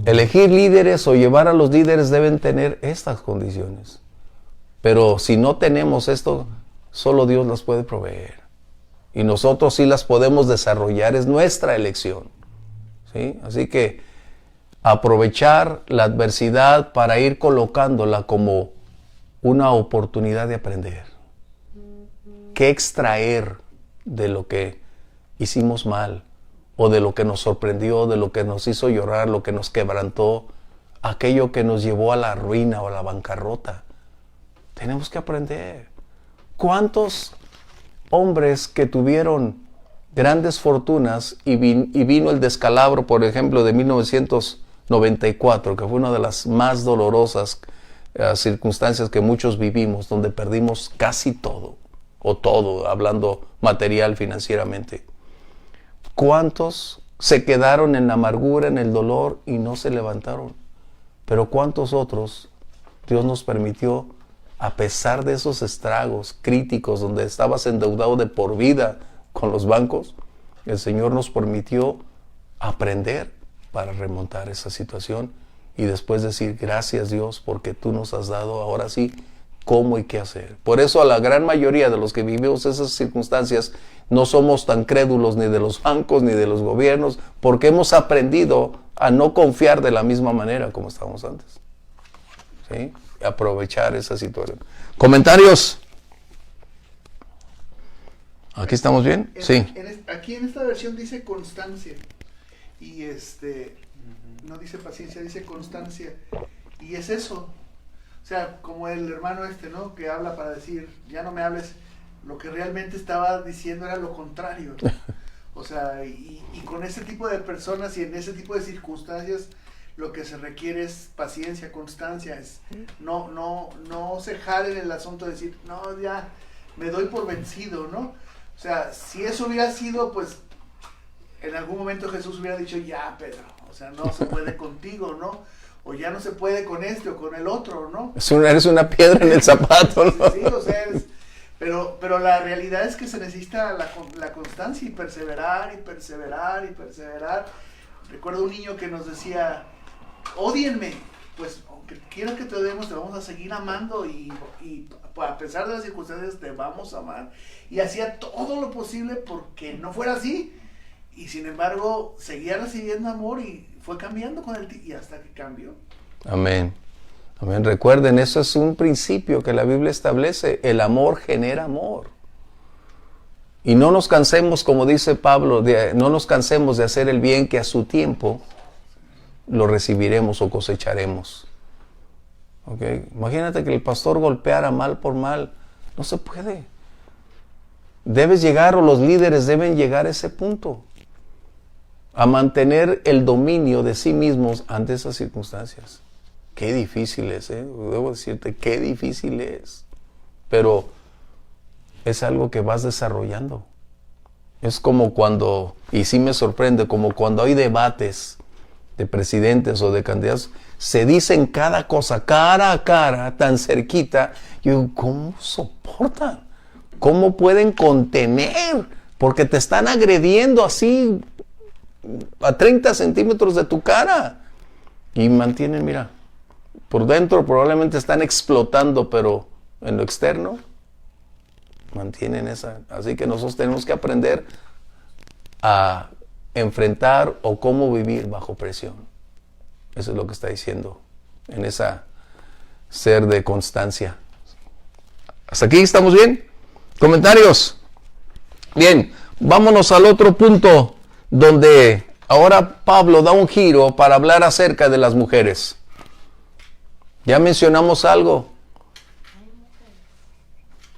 Elegir líderes o llevar a los líderes deben tener estas condiciones. Pero si no tenemos esto, solo Dios las puede proveer. Y nosotros sí las podemos desarrollar, es nuestra elección. ¿Sí? Así que aprovechar la adversidad para ir colocándola como una oportunidad de aprender. ¿Qué extraer de lo que hicimos mal? O de lo que nos sorprendió, de lo que nos hizo llorar, lo que nos quebrantó, aquello que nos llevó a la ruina o a la bancarrota. Tenemos que aprender. ¿Cuántos hombres que tuvieron grandes fortunas y vino el descalabro, por ejemplo, de 1994, que fue una de las más dolorosas circunstancias que muchos vivimos, donde perdimos casi todo, o todo, hablando material, financieramente? ¿Cuántos se quedaron en la amargura, en el dolor y no se levantaron? Pero ¿cuántos otros Dios nos permitió, a pesar de esos estragos críticos donde estabas endeudado de por vida con los bancos? El Señor nos permitió aprender para remontar esa situación y después decir: gracias, Dios, porque tú nos has dado ahora sí cómo y qué hacer. Por eso a la gran mayoría de los que vivimos esas circunstancias no somos tan crédulos ni de los bancos ni de los gobiernos, porque hemos aprendido a no confiar de la misma manera como estábamos antes. ¿Sí? Aprovechar esa situación. ¿Comentarios? ¿Aquí estamos bien? Sí. Aquí en esta versión dice constancia. Y no dice paciencia, dice constancia. Y es eso. O sea, como el hermano ¿no? Que habla para decir: ya no me hables. Lo que realmente estaba diciendo era lo contrario, ¿no? O sea, y con ese tipo de personas y en ese tipo de circunstancias, lo que se requiere es paciencia, constancia. Es no cejar en el asunto de decir: no, ya me doy por vencido, ¿no? O sea, si eso hubiera sido, pues, en algún momento Jesús hubiera dicho: ya, Pedro, o sea, no se puede contigo, ¿no? O ya no se puede con este o con el otro, ¿no? Eres una piedra en el zapato, ¿no? Sí, o sea, pero la realidad es que se necesita la constancia y perseverar y perseverar y perseverar. Recuerdo un niño que nos decía: ódienme, pues aunque quieras que te odiemos, te vamos a seguir amando y a pesar de las circunstancias te vamos a amar. Y hacía todo lo posible porque no fuera así. Y sin embargo, seguía recibiendo amor y fue cambiando con el tiempo y hasta que cambió. Amén. Amén. Recuerden, eso es un principio que la Biblia establece. El amor genera amor. Y no nos cansemos, como dice Pablo, no nos cansemos de hacer el bien, que a su tiempo lo recibiremos o cosecharemos. ¿Okay? Imagínate que el pastor golpeara mal por mal. No se puede. Debes llegar, o los líderes deben llegar a ese punto, a mantener el dominio de sí mismos ante esas circunstancias. Qué difícil es, debo decirte, qué difícil es. Pero es algo que vas desarrollando. Es como cuando, y sí me sorprende, como cuando hay debates de presidentes o de candidatos, se dicen cada cosa cara a cara, tan cerquita. Yo digo, ¿cómo soportan? ¿Cómo pueden contener? Porque te están agrediendo así a 30 centímetros de tu cara. Y mantienen, mira, por dentro probablemente están explotando, pero en lo externo mantienen esa. Así que nosotros tenemos que aprender a enfrentar o cómo vivir bajo presión. Eso es lo que está diciendo en esa ser de constancia. ¿Hasta aquí estamos bien? ¿Comentarios? Bien, vámonos al otro punto, donde ahora Pablo da un giro para hablar acerca de las mujeres. Ya mencionamos algo.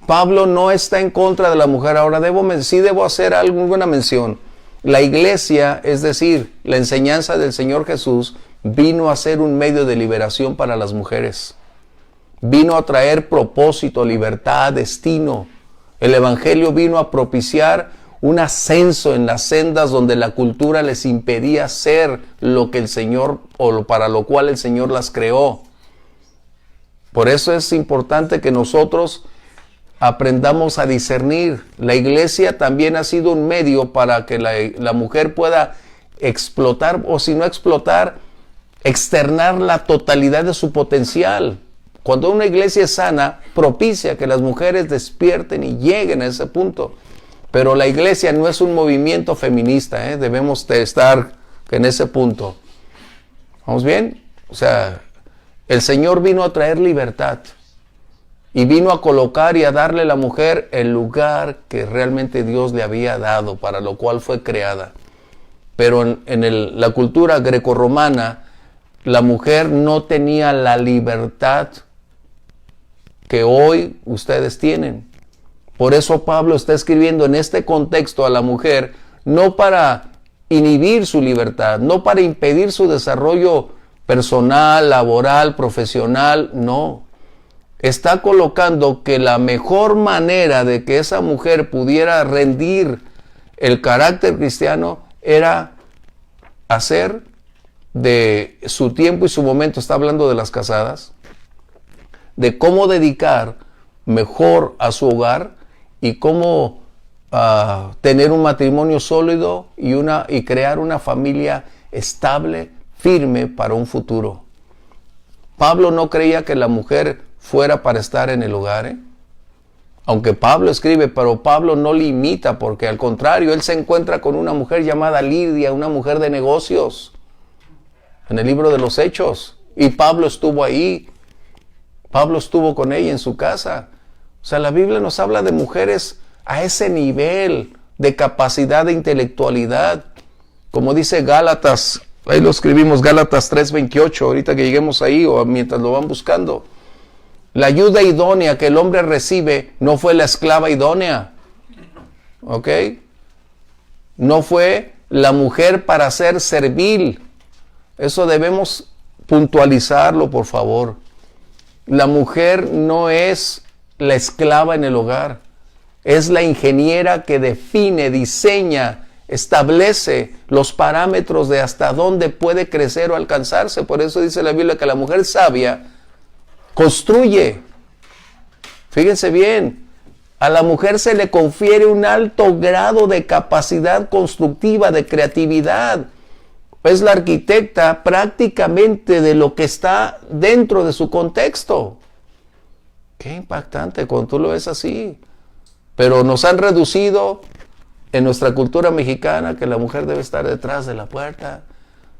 Pablo no está en contra de la mujer. Ahora sí debo hacer alguna mención. La iglesia, es decir, la enseñanza del Señor Jesús, vino a ser un medio de liberación para las mujeres. Vino a traer propósito, libertad, destino. El Evangelio vino a propiciar un ascenso en las sendas donde la cultura les impedía ser lo que el Señor, o para lo cual el Señor las creó. Por eso es importante que nosotros aprendamos a discernir. La iglesia también ha sido un medio para que la mujer pueda explotar, o si no explotar, externar la totalidad de su potencial. Cuando una iglesia es sana, propicia que las mujeres despierten y lleguen a ese punto. Pero la iglesia no es un movimiento feminista, debemos de estar en ese punto. ¿Vamos bien? O sea, el Señor vino a traer libertad y vino a colocar y a darle a la mujer el lugar que realmente Dios le había dado, para lo cual fue creada. Pero en la cultura grecorromana, la mujer no tenía la libertad que hoy ustedes tienen. Por eso Pablo está escribiendo en este contexto a la mujer, no para inhibir su libertad, no para impedir su desarrollo personal, laboral, profesional, no. Está colocando que la mejor manera de que esa mujer pudiera rendir el carácter cristiano era hacer de su tiempo y su momento, está hablando de las casadas, de cómo dedicar mejor a su hogar y cómo tener un matrimonio sólido y crear una familia estable, firme para un futuro. Pablo no creía que la mujer fuera para estar en el hogar, aunque Pablo escribe, pero Pablo no limita, porque al contrario, él se encuentra con una mujer llamada Lidia, una mujer de negocios, en el libro de los Hechos, y Pablo estuvo ahí. Pablo estuvo con ella en su casa. O sea, la Biblia nos habla de mujeres a ese nivel de capacidad de intelectualidad. Como dice Gálatas, ahí lo escribimos, Gálatas 3:28, ahorita que lleguemos ahí o mientras lo van buscando. La ayuda idónea que el hombre recibe no fue la esclava idónea. ¿Ok? No fue la mujer para ser servil. Eso debemos puntualizarlo, por favor. La mujer no es la esclava en el hogar, es la ingeniera que define, diseña, establece los parámetros de hasta dónde puede crecer o alcanzarse. Por eso dice la Biblia que la mujer sabia construye. Fíjense bien, a la mujer se le confiere un alto grado de capacidad constructiva, de creatividad. Es la arquitecta prácticamente de lo que está dentro de su contexto. Qué impactante cuando tú lo ves así. Pero nos han reducido en nuestra cultura mexicana que la mujer debe estar detrás de la puerta,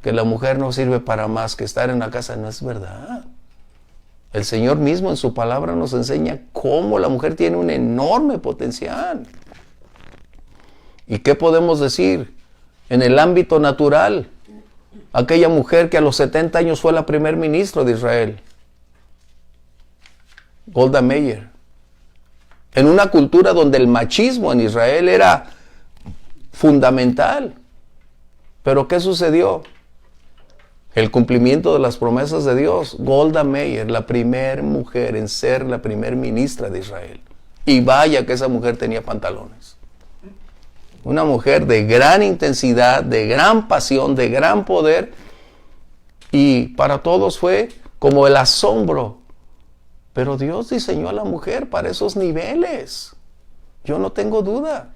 que la mujer no sirve para más que estar en la casa. No es verdad. El Señor mismo en su palabra nos enseña cómo la mujer tiene un enorme potencial. ¿Y qué podemos decir? En el ámbito natural, aquella mujer que a los 70 años fue la primer ministro de Israel, Golda Meir, en una cultura donde el machismo en Israel era fundamental. Pero ¿qué sucedió? El cumplimiento de las promesas de Dios. Golda Meir, la primer mujer en ser la primer ministra de Israel. Y vaya que esa mujer tenía pantalones. Una mujer de gran intensidad, de gran pasión, de gran poder. Y para todos fue como el asombro. Pero Dios diseñó a la mujer para esos niveles. Yo no tengo duda.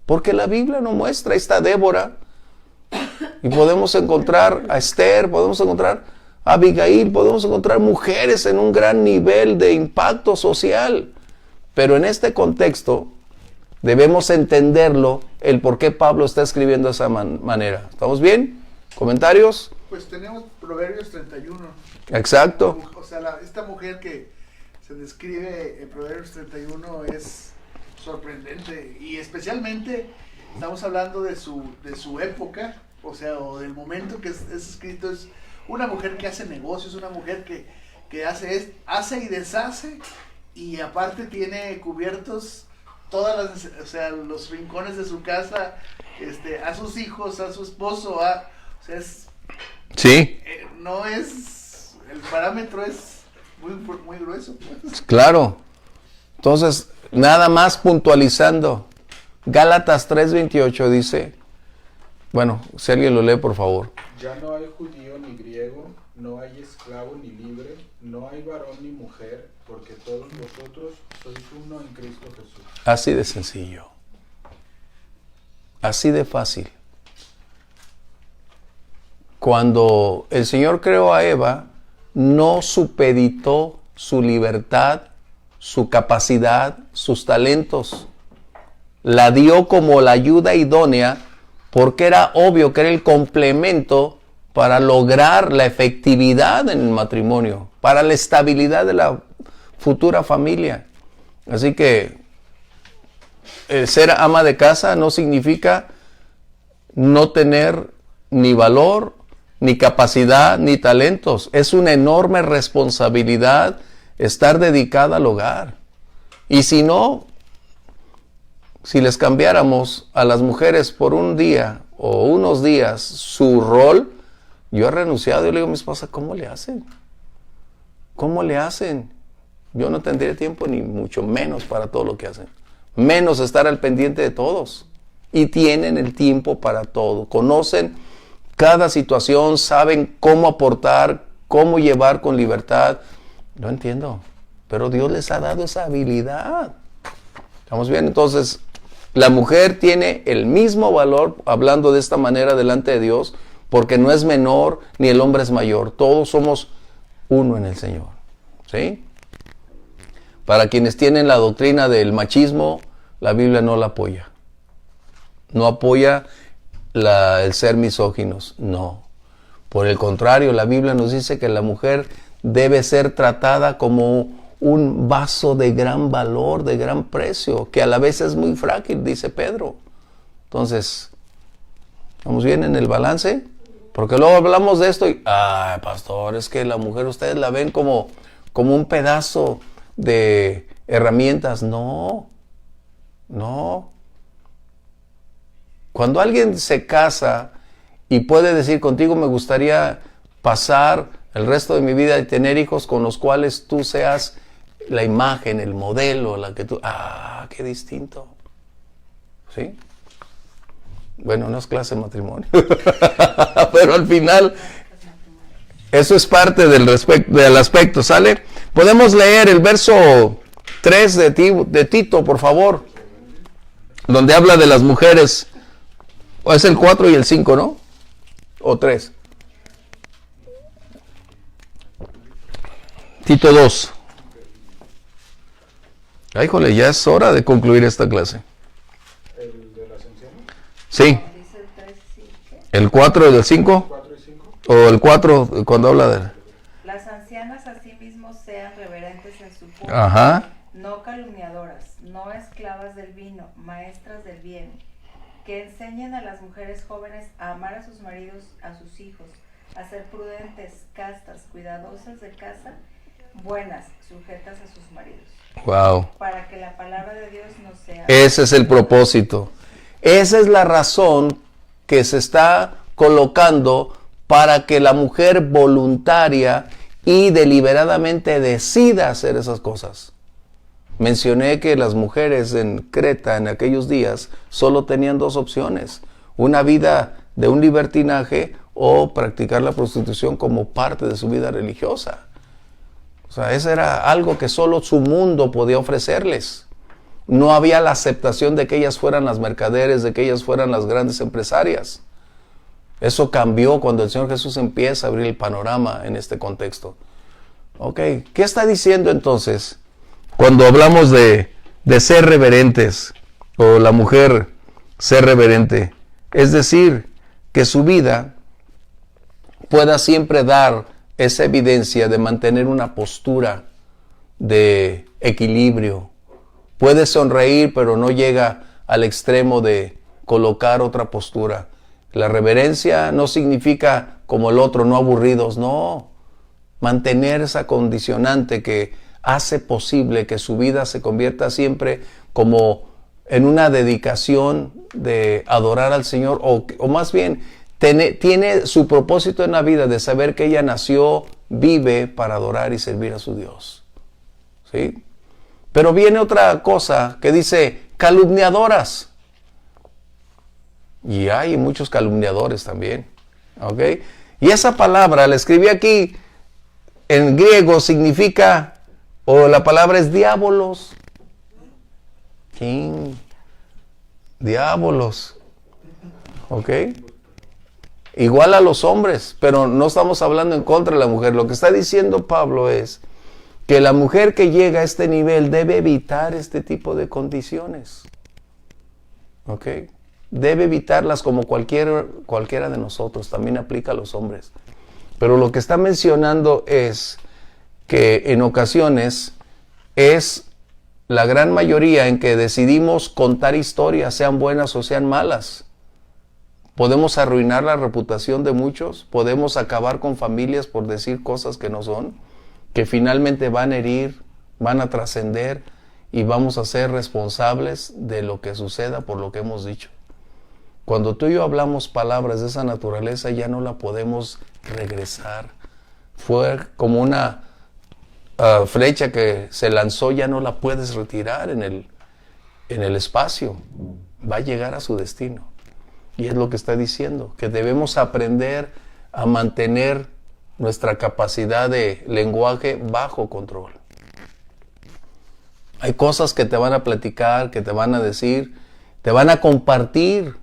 Porque la Biblia nos muestra. Ahí está Débora. Y podemos encontrar a Esther, podemos encontrar a Abigail, podemos encontrar mujeres en un gran nivel de impacto social. Pero en este contexto debemos entenderlo, el por qué Pablo está escribiendo de esa manera. ¿Estamos bien? ¿Comentarios? Pues tenemos Proverbios 31. Exacto. O sea, esta mujer que se describe en Proverbios 31 es sorprendente. Y especialmente estamos hablando de su época, o sea, o del momento que es escrito. Es una mujer que hace negocios, una mujer que hace y deshace, y aparte tiene cubiertos todas las, o sea, los rincones de su casa a sus hijos, a su esposo, o sea, Sí, no es, el parámetro es muy grueso. Pues. claro. Entonces, nada más puntualizando. Gálatas 3:28 dice, bueno, si alguien lo lee, por favor. Ya no hay judío ni griego, no hay esclavo ni libre, no hay varón ni mujer, porque todos vosotros sois uno en Cristo Jesús. Así de sencillo. Así de fácil. Cuando el Señor creó a Eva, no supeditó su libertad, su capacidad, sus talentos. La dio como la ayuda idónea porque era obvio que era el complemento para lograr la efectividad en el matrimonio, para la estabilidad de la futura familia. Así que el ser ama de casa no significa no tener ni valor, ni capacidad, ni talentos. Es una enorme responsabilidad estar dedicada al hogar. Y si no, si les cambiáramos a las mujeres por un día o unos días su rol, yo he renunciado y le digo a mi esposa, ¿cómo le hacen? ¿Cómo le hacen? Yo no tendría tiempo ni mucho menos para todo lo que hacen. Menos estar al pendiente de todos. Y tienen el tiempo para todo. Conocen cada situación, saben cómo aportar, cómo llevar con libertad. No entiendo, pero Dios les ha dado esa habilidad. ¿Estamos bien? Entonces, la mujer tiene el mismo valor, hablando de esta manera delante de Dios, porque no es menor ni el hombre es mayor. Todos somos uno en el Señor. ¿Sí? Para quienes tienen la doctrina del machismo, la Biblia no la apoya. No apoya el ser misóginos, no. Por el contrario, la Biblia nos dice que la mujer debe ser tratada como un vaso de gran valor, de gran precio, que a la vez es muy frágil, dice Pedro. Entonces, ¿vamos bien en el balance? Porque luego hablamos de esto y, pastor, es que la mujer ustedes la ven como un pedazo de herramientas. No. Cuando alguien se casa y puede decir, contigo me gustaría pasar el resto de mi vida y tener hijos con los cuales tú seas la imagen, el modelo, la que tú... qué distinto. ¿Sí? Bueno, no es clase de matrimonio. Pero al final, eso es parte del aspecto, ¿sale? Podemos leer el verso 3 de Tito, por favor, donde habla de las mujeres. O es el 4 y el 5, ¿no? O 3. Tito 2. Ay, híjole, ya es hora de concluir esta clase. ¿El de las ancianas? Sí. ¿El 4 y el 5? 4 y 5. ¿O el 4 cuando habla de...? Las ancianas asimismo sean reverentes en su público, Ajá. no calumniadoras, no esclavas del vino, maestras del bien, que enseñen a las mujeres jóvenes a amar a sus maridos, a sus hijos, a ser prudentes, castas, cuidadosas de casa, buenas, sujetas a sus maridos. Wow. Para que la palabra de Dios no sea... Ese es el propósito. Esa es la razón que se está colocando para que la mujer voluntaria y deliberadamente decida hacer esas cosas. Mencioné que las mujeres en Creta en aquellos días solo tenían dos opciones: una vida de un libertinaje o practicar la prostitución como parte de su vida religiosa. O sea, eso era algo que solo su mundo podía ofrecerles. No había la aceptación de que ellas fueran las mercaderes, de que ellas fueran las grandes empresarias. Eso cambió cuando el Señor Jesús empieza a abrir el panorama en este contexto. Ok, ¿qué está diciendo entonces cuando hablamos de ser reverentes o la mujer ser reverente? Es decir, que su vida pueda siempre dar esa evidencia de mantener una postura de equilibrio. Puede sonreír, pero no llega al extremo de colocar otra postura. La reverencia no significa como el otro, no aburridos, no. Mantener esa condicionante que hace posible que su vida se convierta siempre como en una dedicación de adorar al Señor, o más bien tiene su propósito en la vida de saber que ella nació, vive para adorar y servir a su Dios. ¿Sí? Pero viene otra cosa que dice calumniadoras. Y hay muchos calumniadores también. ¿Ok? Y esa palabra, la escribí aquí, en griego significa, o la palabra es diabolos. ¿Quién? Diabolos. ¿Ok? Igual a los hombres, pero no estamos hablando en contra de la mujer. Lo que está diciendo Pablo es que la mujer que llega a este nivel debe evitar este tipo de condiciones. ¿Ok? Debe evitarlas como cualquiera de nosotros. También aplica a los hombres. Pero lo que está mencionando es que en ocasiones es la gran mayoría en que decidimos contar historias, sean buenas o sean malas. Podemos arruinar la reputación de muchos, podemos acabar con familias por decir cosas que no son, que finalmente van a herir, van a trascender y vamos a ser responsables de lo que suceda por lo que hemos dicho. Cuando tú y yo hablamos palabras de esa naturaleza, ya no la podemos regresar. Fue como una flecha que se lanzó, ya no la puedes retirar en el espacio. Va a llegar a su destino. Y es lo que está diciendo, que debemos aprender a mantener nuestra capacidad de lenguaje bajo control. Hay cosas que te van a platicar, que te van a decir, te van a compartir,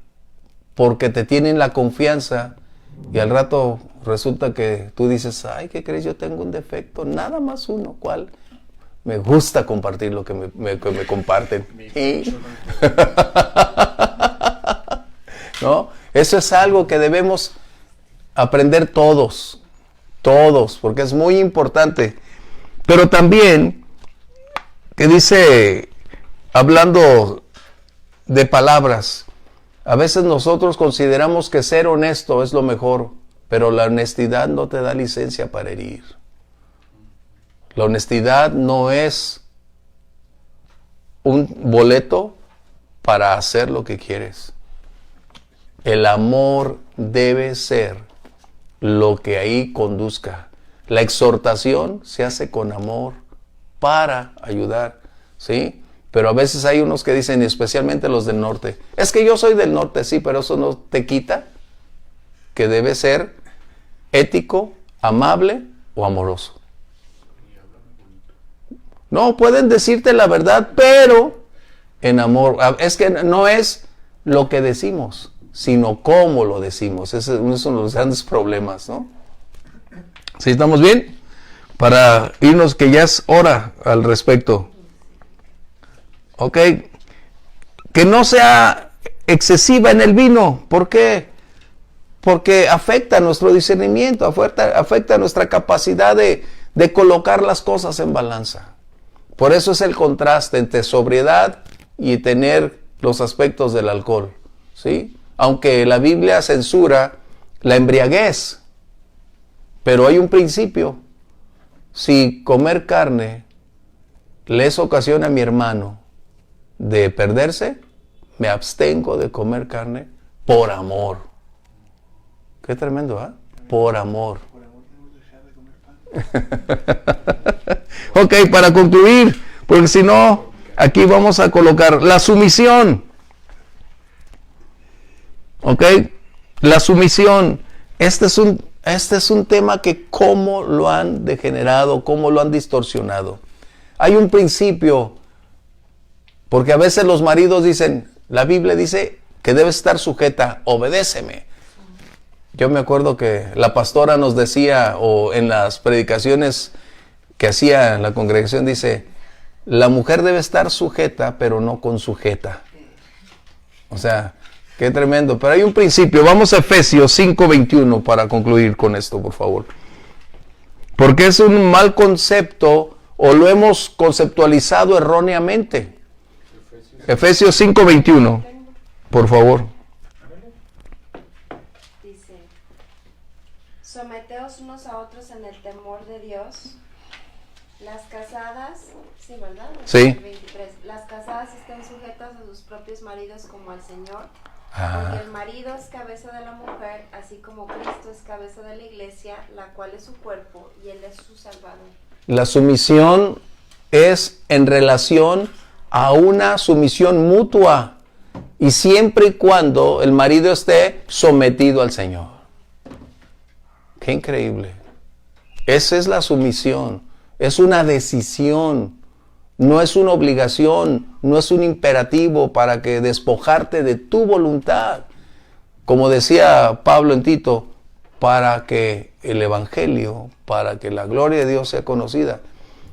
porque te tienen la confianza y al rato resulta que tú dices, ay, ¿qué crees? Yo tengo un defecto, nada más uno, ¿cuál? Me gusta compartir lo que me comparten. ¿No? Eso es algo que debemos aprender todos, porque es muy importante. Pero también, que dice, hablando de palabras, a veces nosotros consideramos que ser honesto es lo mejor, pero la honestidad no te da licencia para herir. La honestidad no es un boleto para hacer lo que quieres. El amor debe ser lo que ahí conduzca. La exhortación se hace con amor para ayudar, ¿sí? Pero a veces hay unos que dicen, especialmente los del norte, es que yo soy del norte, sí, pero eso no te quita que debe ser ético, amable o amoroso. No, pueden decirte la verdad, pero en amor. Es que no es lo que decimos, sino cómo lo decimos. Ese es uno de los grandes problemas, ¿no? ¿Sí estamos bien? Para irnos, que ya es hora al respecto. Ok, que no sea excesiva en el vino. ¿Por qué? Porque afecta nuestro discernimiento, afecta nuestra capacidad de colocar las cosas en balanza. Por eso es el contraste entre sobriedad y tener los aspectos del alcohol, ¿sí? Aunque la Biblia censura la embriaguez, pero hay un principio. Si comer carne le es ocasión a mi hermano de perderse, me abstengo de comer carne por amor. Qué tremendo, ¿eh? Por amor. Ok, para concluir, porque si no, aquí vamos a colocar la sumisión. Ok, la sumisión. Este es un tema que cómo lo han degenerado, cómo lo han distorsionado. Hay un principio. Porque a veces los maridos dicen, la Biblia dice que debes estar sujeta, obedéceme. Yo me acuerdo que la pastora nos decía, o en las predicaciones que hacía en la congregación, dice, la mujer debe estar sujeta, pero no con sujeta. O sea, qué tremendo. Pero hay un principio. Vamos a Efesios 5:21 para concluir con esto, por favor. Porque es un mal concepto, o lo hemos conceptualizado erróneamente. Efesios 5:21, por favor. Someteos unos a otros en el temor de Dios. Las casadas, sí, ¿verdad? Sí. 23. Las casadas estén sujetas a sus propios maridos como al Señor. Ah. Porque el marido es cabeza de la mujer, así como Cristo es cabeza de la iglesia, la cual es su cuerpo y Él es su Salvador. La sumisión es en relación a una sumisión mutua y siempre y cuando el marido esté sometido al Señor. Qué increíble. Esa es la sumisión. Es una decisión. No es una obligación. No es un imperativo para que despojarte de tu voluntad. Como decía Pablo en Tito, para que el evangelio, para que la gloria de Dios sea conocida.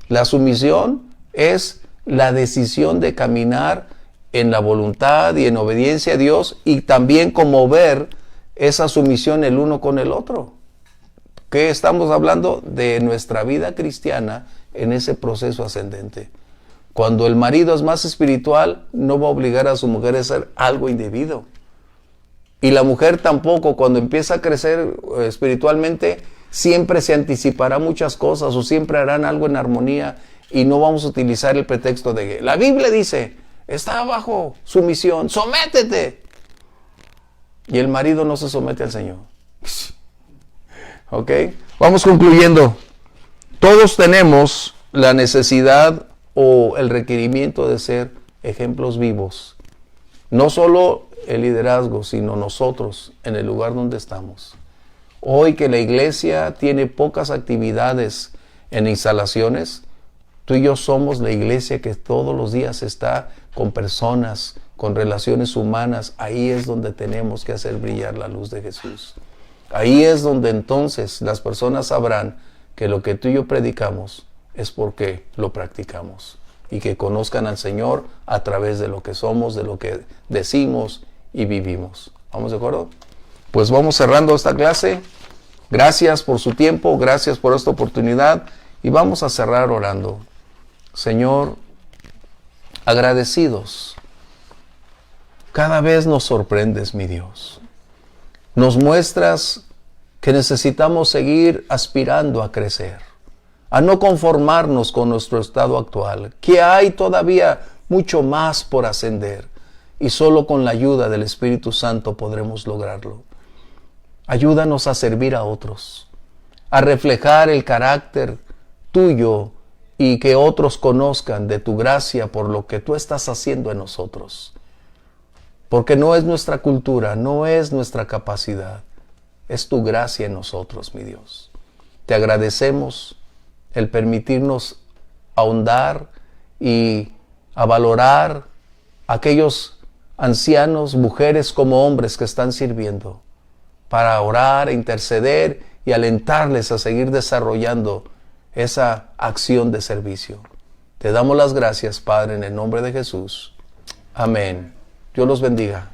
La sumisión es la decisión de caminar en la voluntad y en obediencia a Dios y también como ver esa sumisión el uno con el otro. ¿Qué estamos hablando? De nuestra vida cristiana en ese proceso ascendente. Cuando el marido es más espiritual, no va a obligar a su mujer a hacer algo indebido. Y la mujer tampoco, cuando empieza a crecer espiritualmente, siempre se anticipará muchas cosas o siempre harán algo en armonía y no vamos a utilizar el pretexto de que la Biblia dice, está bajo sumisión, sométete. Y el marido no se somete al Señor. ¿Ok? Vamos concluyendo. Todos tenemos la necesidad o el requerimiento de ser ejemplos vivos. No solo el liderazgo, sino nosotros en el lugar donde estamos. Hoy que la iglesia tiene pocas actividades en instalaciones, tú y yo somos la iglesia que todos los días está con personas, con relaciones humanas. Ahí es donde tenemos que hacer brillar la luz de Jesús. Ahí es donde entonces las personas sabrán que lo que tú y yo predicamos es porque lo practicamos. Y que conozcan al Señor a través de lo que somos, de lo que decimos y vivimos. ¿Vamos de acuerdo? Pues vamos cerrando esta clase. Gracias por su tiempo, gracias por esta oportunidad y vamos a cerrar orando. Señor, agradecidos. Cada vez nos sorprendes, mi Dios. Nos muestras que necesitamos seguir aspirando a crecer, a no conformarnos con nuestro estado actual, que hay todavía mucho más por ascender y solo con la ayuda del Espíritu Santo podremos lograrlo. Ayúdanos a servir a otros, a reflejar el carácter tuyo y que otros conozcan de tu gracia por lo que tú estás haciendo en nosotros. Porque no es nuestra cultura, no es nuestra capacidad, es tu gracia en nosotros, mi Dios. Te agradecemos el permitirnos ahondar y a valorar a aquellos ancianos, mujeres como hombres que están sirviendo, para orar, interceder y alentarles a seguir desarrollando esa acción de servicio. Te damos las gracias, Padre, en el nombre de Jesús. Amén. Dios los bendiga.